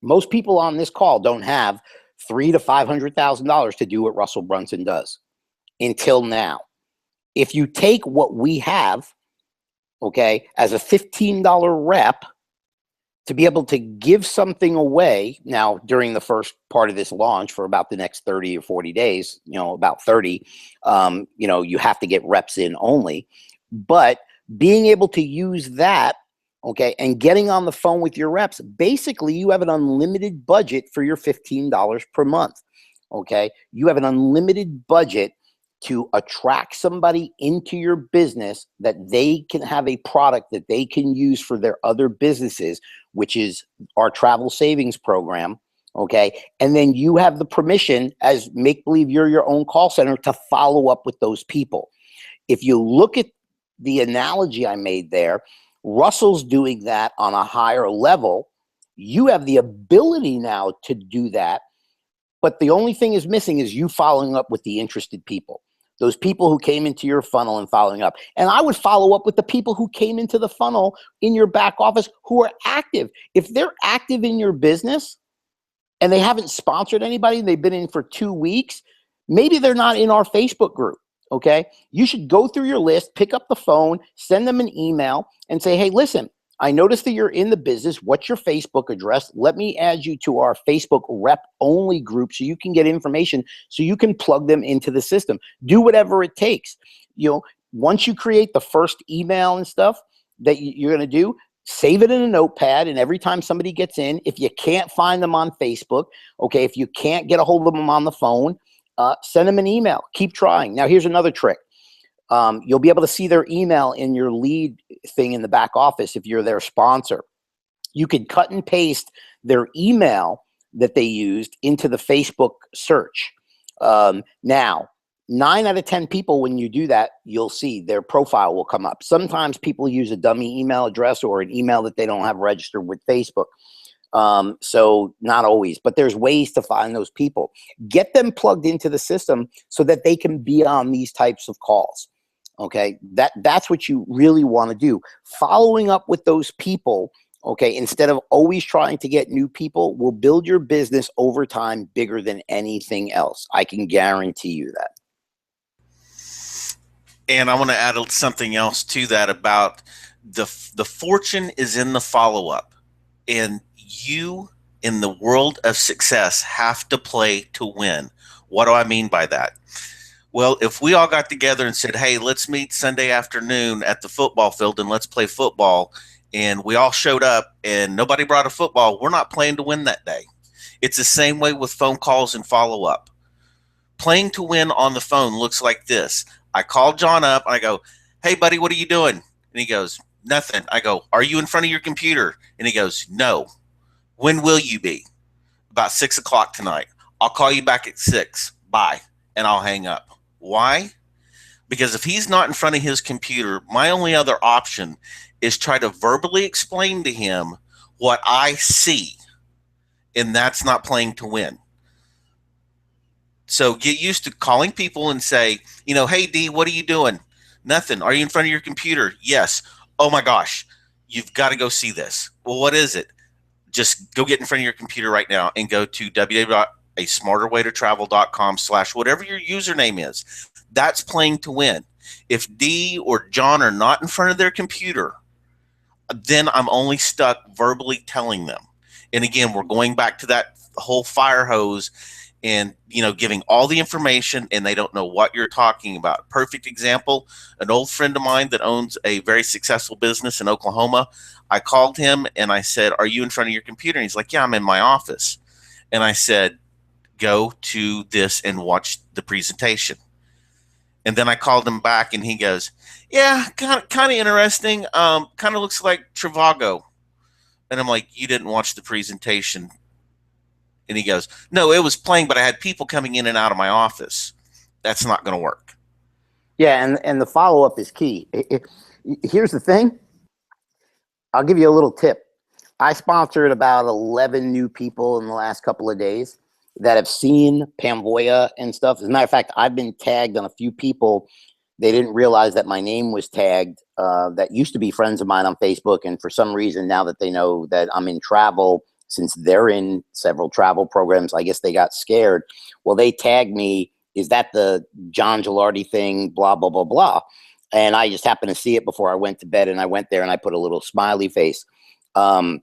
most people on this call don't have $300,000 to $500,000 to do what Russell Brunson does until now. If you take what we have, okay, as a $15 rep, to be able to give something away now during the first part of this launch for about the next 30 or 40 days, about 30, you have to get reps in only. But being able to use that, okay, and getting on the phone with your reps, basically you have an unlimited budget for your $15 per month, okay? You have an unlimited budget to attract somebody into your business that they can have a product that they can use for their other businesses, which is our travel savings program. Okay. And then you have the permission, as make believe you're your own call center, to follow up with those people. If you look at the analogy I made there, Russell's doing that on a higher level. You have the ability now to do that. But the only thing is missing is you following up with the interested people. Those people who came into your funnel and following up. And I would follow up with the people who came into the funnel in your back office who are active. If they're active in your business and they haven't sponsored anybody, they've been in for 2 weeks, maybe they're not in our Facebook group, okay? You should go through your list, pick up the phone, send them an email and say, hey, listen, I noticed that you're in the business. What's your Facebook address? Let me add you to our Facebook rep only group so you can get information, so you can plug them into the system. Do whatever it takes. Once you create the first email and stuff that you're going to do, save it in a notepad. And every time somebody gets in, if you can't find them on Facebook, okay, if you can't get a hold of them on the phone, send them an email. Keep trying. Now, here's another trick. You'll be able to see their email in your lead thing in the back office if you're their sponsor. You can cut and paste their email that they used into the Facebook search. Now, 9 out of 10 people, when you do that, you'll see their profile will come up. Sometimes people use a dummy email address or an email that they don't have registered with Facebook. So not always, but there's ways to find those people. Get them plugged into the system so that they can be on these types of calls. Okay, that's what you really want to do. Following up with those people, okay, instead of always trying to get new people, will build your business over time bigger than anything else. I can guarantee you that. And I want to add something else to that about the fortune is in the follow-up. And you, in the world of success, have to play to win. What do I mean by that? Well, if we all got together and said, hey, let's meet Sunday afternoon at the football field and let's play football, and we all showed up and nobody brought a football, we're not playing to win that day. It's the same way with phone calls and follow-up. Playing to win on the phone looks like this. I call John up and I go, hey, buddy, what are you doing? And he goes, nothing. I go, are you in front of your computer? And he goes, no. When will you be? About 6 o'clock tonight. I'll call you back at 6. Bye. And I'll hang up. Why? Because if he's not in front of his computer, my only other option is try to verbally explain to him what I see. and that's not playing to win. So get used to calling people and say, hey D, what are you doing? Nothing. Are you in front of your computer? Yes. Oh my gosh, you've got to go see this. Well, what is it? Just go get in front of your computer right now and go to www.asmarterwaytotravel.com/ whatever your username is. That's playing to win. If D or John are not in front of their computer, then I'm only stuck verbally telling them. And again, we're going back to that whole fire hose and giving all the information, and they don't know what you're talking about. Perfect example, an old friend of mine that owns a very successful business in Oklahoma. I called him and I said, are you in front of your computer? And he's like, yeah, I'm in my office. And I said, go to this and watch the presentation. And then I called him back and he goes, yeah, kind of interesting. Kind of looks like Trivago. And I'm like, you didn't watch the presentation. And he goes, no, it was playing, but I had people coming in and out of my office. That's not going to work. Yeah, and the follow-up is key. Here's the thing. I'll give you a little tip. I sponsored about 11 new people in the last couple of days that have seen Pamvoya and stuff. As a matter of fact, I've been tagged on a few people. They didn't realize that my name was tagged, that used to be friends of mine on Facebook. And for some reason, now that they know that I'm in travel, since they're in several travel programs, I guess they got scared. Well, they tagged me. Is that the John Gilardi thing? Blah, blah, blah, blah. And I just happened to see it before I went to bed, and I went there and I put a little smiley face. And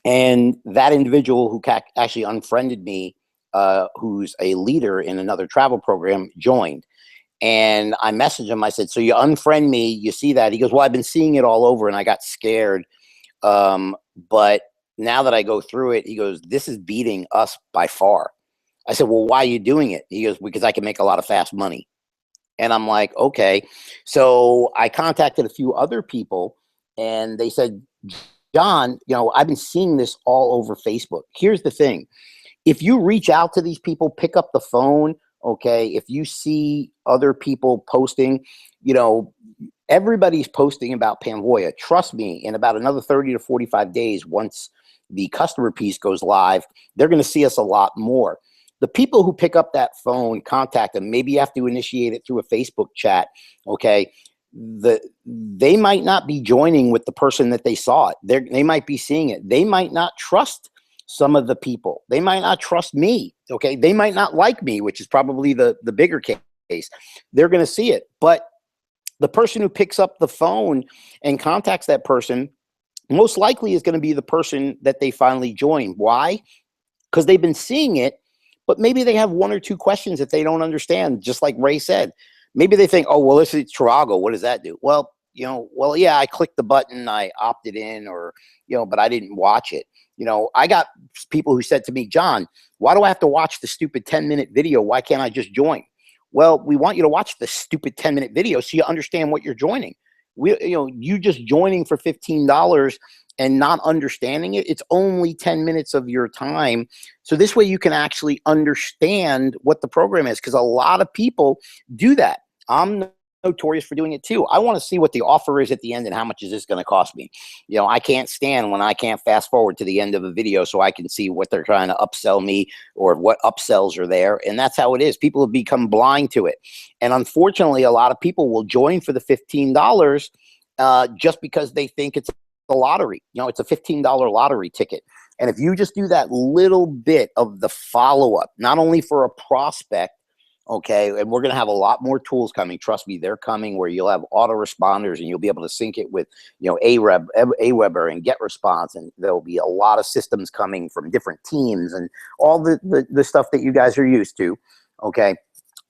that individual who actually unfriended me, who's a leader in another travel program, joined. And I messaged him. I said, so you unfriend me, you see that? He goes, well, I've been seeing it all over and I got scared. But now that I go through it, he goes, this is beating us by far. I said, well, why are you doing it? He goes, because I can make a lot of fast money. And I'm like, okay. So I contacted a few other people and they said, John, I've been seeing this all over Facebook. Here's the thing. If you reach out to these people, pick up the phone, okay, if you see other people posting, everybody's posting about Pamvoya. Trust me, in about another 30 to 45 days, once the customer piece goes live, they're going to see us a lot more. The people who pick up that phone, contact them. Maybe you have to initiate it through a Facebook chat, okay? They might not be joining with the person that they saw it. They might be seeing it. They might not trust some of the people. They might not trust me, okay? They might not like me, which is probably the bigger case. They're going to see it. But the person who picks up the phone and contacts that person most likely is going to be the person that they finally join. Why? Because they've been seeing it, but maybe they have one or two questions that they don't understand, just like Ray said. Maybe they think, oh, well, this is Trivago. What does that do? Well, yeah, I clicked the button, I opted in, or, but I didn't watch it. I got people who said to me, John, why do I have to watch the stupid 10-minute video? Why can't I just join? Well, we want you to watch the stupid 10-minute video so you understand what you're joining. You just joining for $15 and not understanding it, it's only 10 minutes of your time. So this way you can actually understand what the program is, because a lot of people do that. I'm notorious for doing it too. I want to see what the offer is at the end and how much is this going to cost me. I can't stand when I can't fast forward to the end of a video so I can see what they're trying to upsell me or what upsells are there. And that's how it is. People have become blind to it. And unfortunately, a lot of people will join for the $15 just because they think it's the lottery. It's a $15 lottery ticket. And if you just do that little bit of the follow-up, not only for a prospect, okay, and we're going to have a lot more tools coming. Trust me, they're coming, where you'll have autoresponders and you'll be able to sync it with, Aweber and GetResponse, and there'll be a lot of systems coming from different teams and all the stuff that you guys are used to, okay?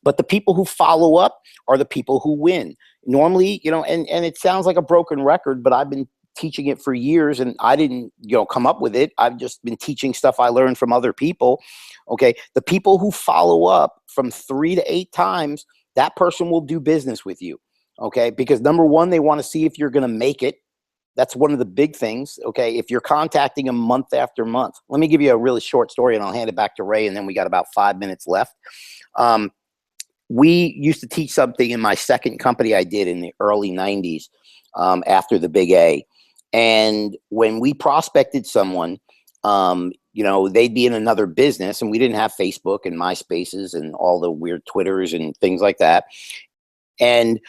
But the people who follow up are the people who win. Normally, and it sounds like a broken record, but I've been teaching it for years and I didn't, come up with it. I've just been teaching stuff I learned from other people. Okay. The people who follow up from 3 to 8 times, that person will do business with you. Okay. Because number one, they want to see if you're going to make it. That's one of the big things. Okay. If you're contacting them month after month, let me give you a really short story and I'll hand it back to Ray. And then we got about 5 minutes left. We used to teach something in my second company I did in the early 90s, after the big A. And when we prospected someone, they'd be in another business, and we didn't have Facebook and MySpaces and all the weird Twitters and things like that. And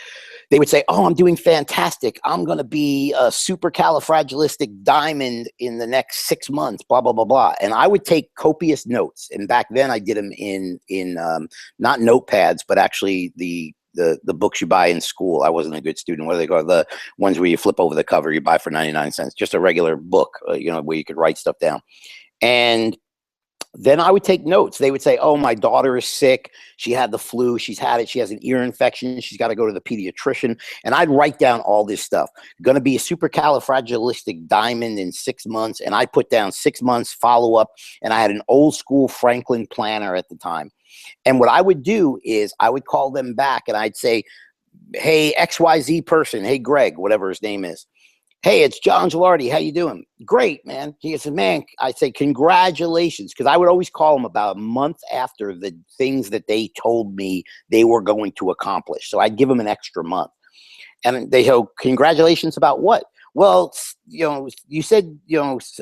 they would say, "Oh, I'm doing fantastic. I'm going to be a supercalifragilistic diamond in the next 6 months, blah, blah, blah, blah." And I would take copious notes. And back then I did them in not notepads, but actually the books you buy in school. I wasn't a good student. What do they call the ones where you flip over the cover, you buy for 99 cents, just a regular book, where you could write stuff down. And then I would take notes. They would say, "Oh, my daughter is sick. She had the flu. She's had it. She has an ear infection. She's got to go to the pediatrician." And I'd write down all this stuff. Going to be a supercalifragilistic diamond in 6 months. And I put down 6 months follow up. And I had an old school Franklin planner at the time. And what I would do is I would call them back and I'd say, "Hey, XYZ person. Hey, Greg," whatever his name is. "Hey, it's John Gilardi. How you doing?" "Great, man." He said, "Man," I say, "congratulations." Because I would always call them about a month after the things that they told me they were going to accomplish. So I'd give them an extra month. And they go, "Congratulations about what?" "Well, you said,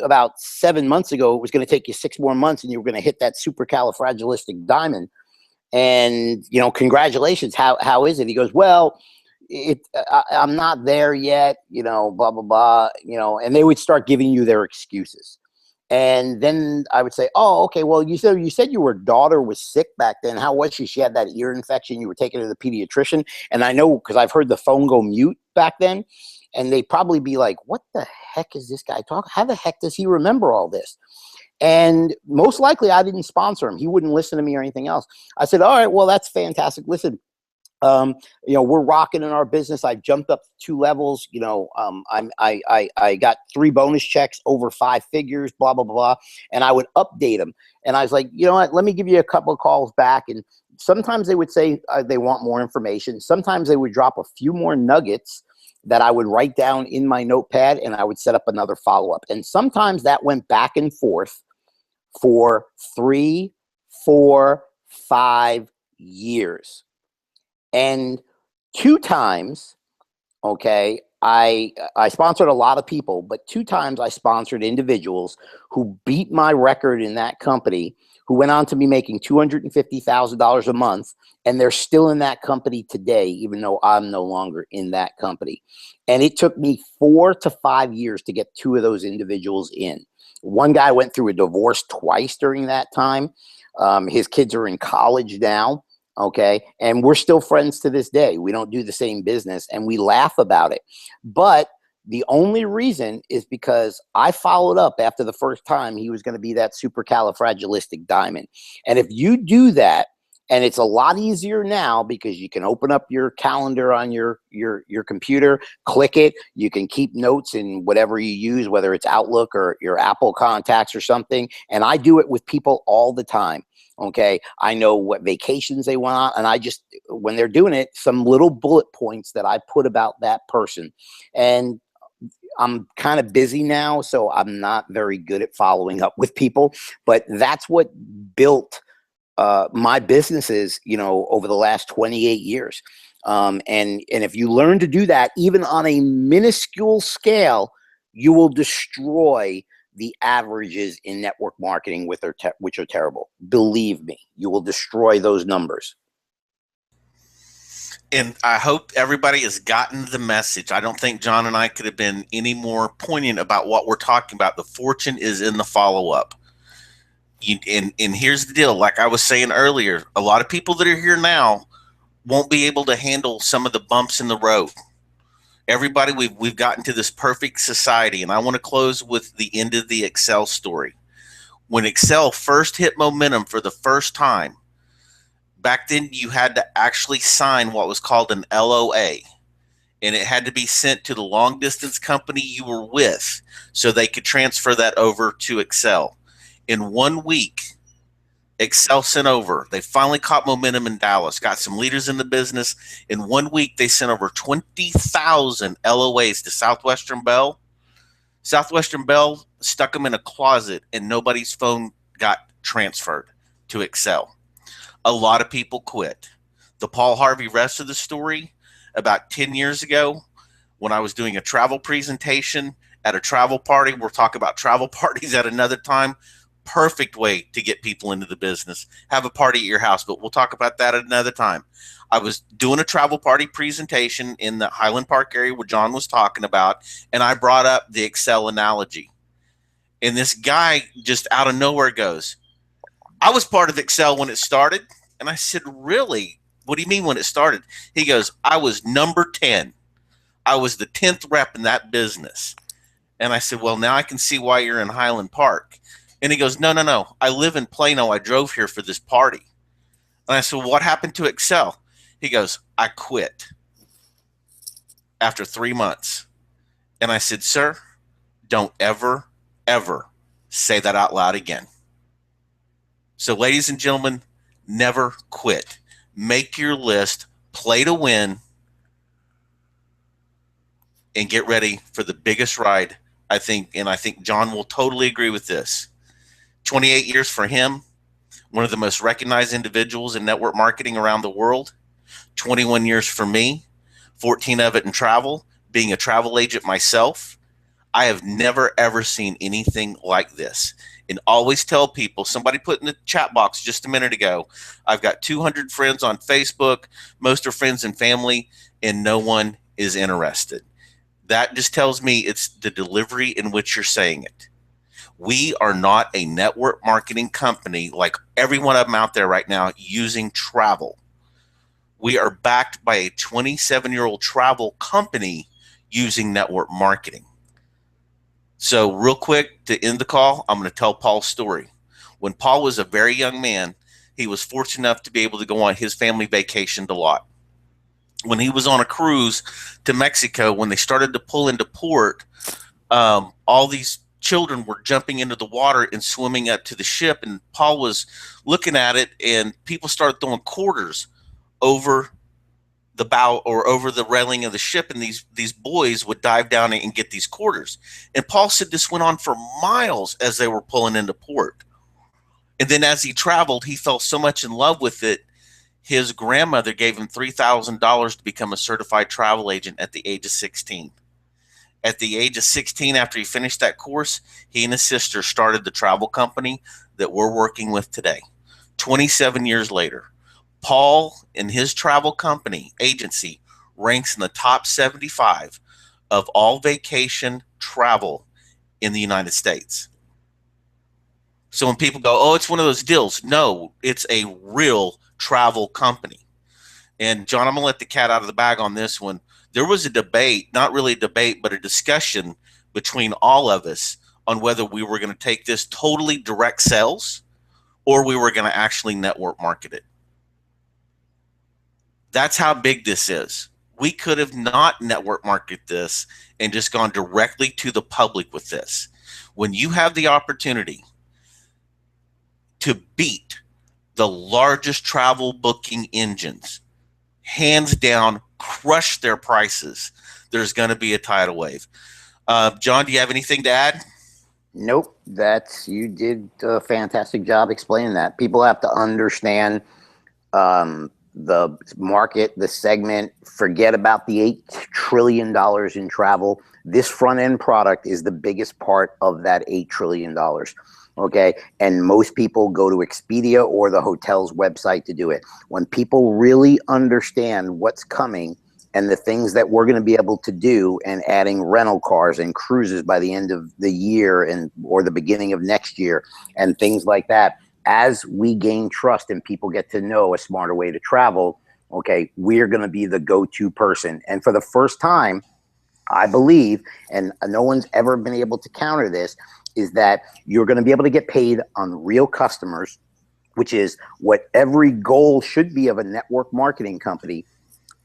about 7 months ago, it was going to take you 6 more months and you were going to hit that supercalifragilistic diamond. And, congratulations. How is it?" He goes, "Well, I'm not there yet, blah, blah, blah, and they would start giving you their excuses. And then I would say, "Oh, okay. Well, you said your daughter was sick back then. How was she? She had that ear infection. You were taking her to the pediatrician." And I know, because I've heard the phone go mute back then, and they'd probably be like, "What the heck is this guy talking? How the heck does he remember all this?" And most likely I didn't sponsor him. He wouldn't listen to me or anything else. I said, "All right, well, that's fantastic. Listen, we're rocking in our business. I've jumped up 2 levels. I got 3 bonus checks over 5 figures, blah, blah, blah." And I would update them. And I was like, "You know what, let me give you a couple of calls back." And sometimes they would say they want more information. Sometimes they would drop a few more nuggets that I would write down in my notepad, and I would set up another follow-up. And sometimes that went back and forth for 3, 4, 5 years. And 2 times, okay, I sponsored a lot of people, but 2 times I sponsored individuals who beat my record in that company, who went on to be making $250,000 a month, and they're still in that company today, even though I'm no longer in that company. And it took me 4 to 5 years to get 2 of those individuals in. One guy went through a divorce twice during that time. His kids are in college now. Okay. And we're still friends to this day. We don't do the same business and we laugh about it. But the only reason is because I followed up after the first time he was going to be that supercalifragilistic diamond. And if you do that, and it's a lot easier now because you can open up your calendar on your computer, click it. You can keep notes in whatever you use, whether it's Outlook or your Apple contacts or something. And I do it with people all the time. Okay. I know what vacations they went on. And I just, when they're doing it, some little bullet points that I put about that person. And I'm kind of busy now, so I'm not very good at following up with people. But that's what built my businesses, over the last 28 years. And if you learn to do that, even on a minuscule scale, you will destroy the averages in network marketing which are terrible. Believe me, you will destroy those numbers. And I hope everybody has gotten the message. I don't think John and I could have been any more poignant about what we're talking about. The fortune is in the follow-up. And here's the deal. Like I was saying earlier, a lot of people that are here now won't be able to handle some of the bumps in the road. Everybody, we've gotten to this perfect society. And I want to close with the end of the Excel story. When Excel first hit momentum for the first time, back then you had to actually sign what was called an LOA. And it had to be sent to the long distance company you were with so they could transfer that over to Excel. In 1 week, Excel sent over. They finally caught momentum in Dallas, got some leaders in the business. In 1 week, they sent over 20,000 LOAs to Southwestern Bell. Southwestern Bell stuck them in a closet and nobody's phone got transferred to Excel. A lot of people quit. The Paul Harvey rest of the story, about 10 years ago, when I was doing a travel presentation at a travel party, we'll talk about travel parties at another time. Perfect way to get people into the business. Have a party at your house, but we'll talk about that at another time. I was doing a travel party presentation in the Highland Park area where John was talking about, and I brought up the Excel analogy. And this guy just out of nowhere goes, I was part of Excel when it started. And I said, really? What do you mean when it started? He goes, I was number 10. I was the 10th rep in that business. And I said, well, now I can see why you're in Highland Park. And he goes, no, no, no. I live in Plano. I drove here for this party. And I said, well, what happened to Excel? He goes, I quit after 3 months. And I said, sir, don't ever, ever say that out loud again. So, ladies and gentlemen, never quit. Make your list, play to win, and get ready for the biggest ride, I think. And I think John will totally agree with this. 28 years for him, one of the most recognized individuals in network marketing around the world. 21 years for me, 14 of it in travel, being a travel agent myself. I have never, ever seen anything like this. And always tell people, somebody put in the chat box just a minute ago, I've got 200 friends on Facebook, most are friends and family, and no one is interested. That just tells me it's the delivery in which you're saying it. We are not a network marketing company like every one of them out there right now using travel. We are backed by a 27-year-old travel company using network marketing. So real quick to end the call, I'm going to tell Paul's story. When Paul was a very young man, he was fortunate enough to be able to go on his family vacation to Lot. When he was on a cruise to Mexico, when they started to pull into port, all these children were jumping into the water and swimming up to the ship. And Paul was looking at it, and people started throwing quarters over the bow or over the railing of the ship, and these boys would dive down and get these quarters. And Paul said this went on for miles as they were pulling into port. And then as he traveled, he fell so much in love with it, his grandmother gave him $3,000 to become a certified travel agent at the age of 16. At the age of 16, after he finished that course, he and his sister started the travel company that we're working with today. 27 years later, Paul and his travel company agency ranks in the top 75 of all vacation travel in the United States. So when people go, oh, it's one of those deals. No, it's a real travel company. And John, I'm going to let the cat out of the bag on this one. There was a debate, not really a debate, but a discussion between all of us on whether we were going to take this totally direct sales or we were going to actually network market it. That's how big this is. We could have not network market this and just gone directly to the public with this. When you have the opportunity to beat the largest travel booking engines, hands down, crush their prices, there's going to be a tidal wave. John, do you have anything to add? Nope. You did a fantastic job explaining that. People have to understand the market, the segment. Forget about the $8 trillion in travel. This front end product is the biggest part of that $8 trillion. Okay. And most people go to Expedia or the hotel's website to do it. When people really understand what's coming and the things that we're going to be able to do, and adding rental cars and cruises by the end of the year or the beginning of next year and things like that, as we gain trust and people get to know a smarter way to travel, okay, we're going to be the go-to person. And for the first time, I believe, and no one's ever been able to counter this, is that you're going to be able to get paid on real customers, which is what every goal should be of a network marketing company.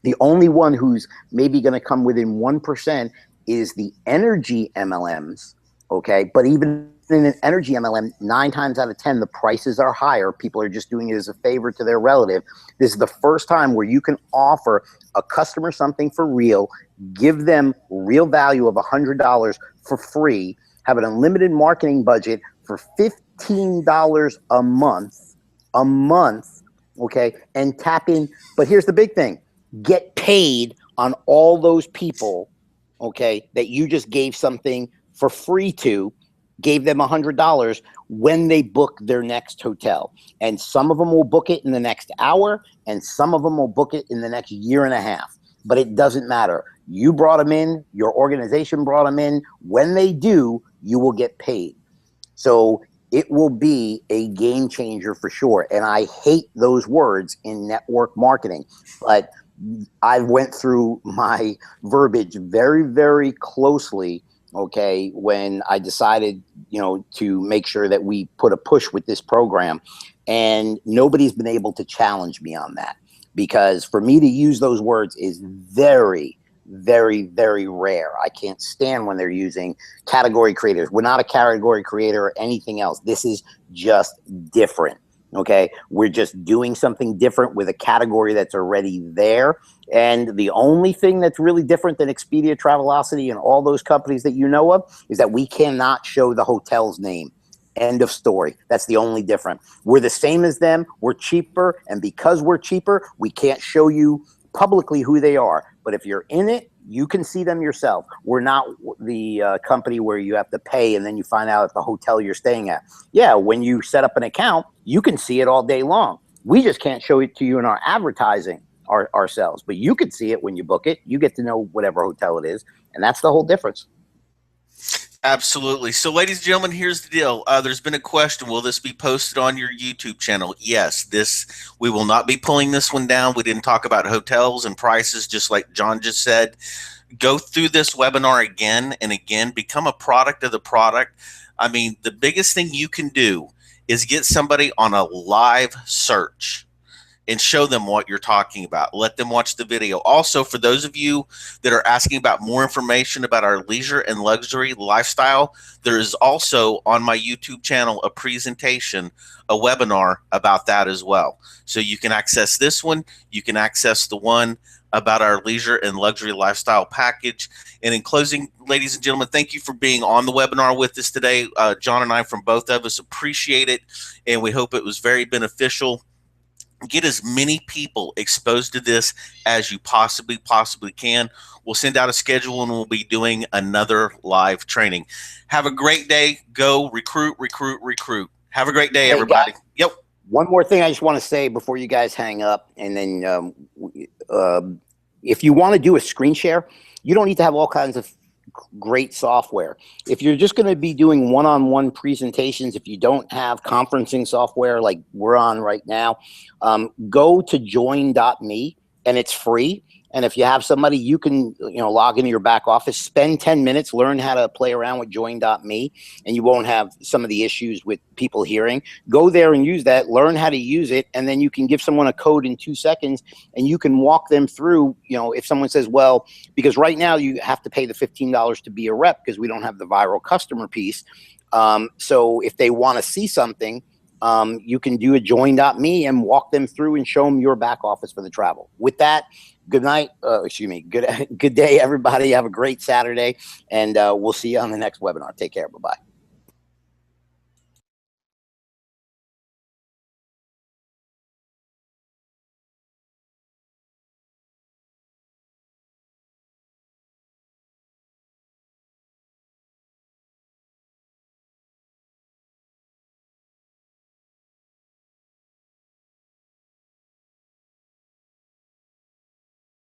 The only one who's maybe going to come within 1% is the energy MLMs, okay? But even in an energy MLM, 9 times out of 10, the prices are higher. People are just doing it as a favor to their relative. This is the first time where you can offer a customer something for real, give them real value of $100 for free, have an unlimited marketing budget for $15 a month, okay? And tap in. But here's the big thing. Get paid on all those people, okay, that you just gave something for free to, gave them $100 when they book their next hotel. And some of them will book it in the next hour, and some of them will book it in the next year and a half. But it doesn't matter. You brought them in, your organization brought them in. When they do, you will get paid. So it will be a game changer for sure. And I hate those words in network marketing, but I went through my verbiage very, very closely. Okay, when I decided, to make sure that we put a push with this program, and nobody's been able to challenge me on that, because for me to use those words is very, very, very rare. I can't stand when they're using category creators. We're not a category creator or anything else. This is just different. Okay, we're just doing something different with a category that's already there. And the only thing that's really different than Expedia, Travelocity, and all those companies that you know of is that we cannot show the hotel's name. End of story. That's the only difference. We're the same as them. We're cheaper. And because we're cheaper, we can't show you publicly who they are. But if you're in it, you can see them yourself. We're not the company where you have to pay and then you find out at the hotel you're staying at. Yeah, when you set up an account, you can see it all day long. We just can't show it to you in our advertising ourselves. But you can see it when you book it. You get to know whatever hotel it is. And that's the whole difference. Absolutely. So, ladies and gentlemen, here's the deal. There's been a question. Will this be posted on your YouTube channel? Yes. We will not be pulling this one down. We didn't talk about hotels and prices, just like John just said. Go through this webinar again and again. Become a product of the product. I mean, the biggest thing you can do is get somebody on a live search and show them what you're talking about. Let them watch the video. Also, for those of you that are asking about more information about our leisure and luxury lifestyle, there is also on my YouTube channel a presentation, a webinar about that as well. So you can access this one. You can access the one about our leisure and luxury lifestyle package. And in closing, ladies and gentlemen, thank you for being on the webinar with us today. John and I, from both of us, appreciate it, and we hope it was very beneficial. Get as many people exposed to this as you possibly can. We'll send out a schedule and we'll be doing another live training. Have a great day. Go recruit. Have a great day, everybody. Guys, yep. One more thing I just want to say before you guys hang up, and then if you want to do a screen share, you don't need to have all kinds of great software. If you're just going to be doing one-on-one presentations, if you don't have conferencing software like we're on right now, go to join.me, and it's free. And if you have somebody, you can log into your back office, spend 10 minutes, learn how to play around with join.me, and you won't have some of the issues with people hearing. Go there and use that, learn how to use it, and then you can give someone a code in 2 seconds, and you can walk them through, if someone says, well, because right now you have to pay the $15 to be a rep because we don't have the viral customer piece. So if they want to see something, you can do a join.me and walk them through and show them your back office for the travel. With that, good night. Good day, everybody. Have a great Saturday, and we'll see you on the next webinar. Take care. Bye-bye.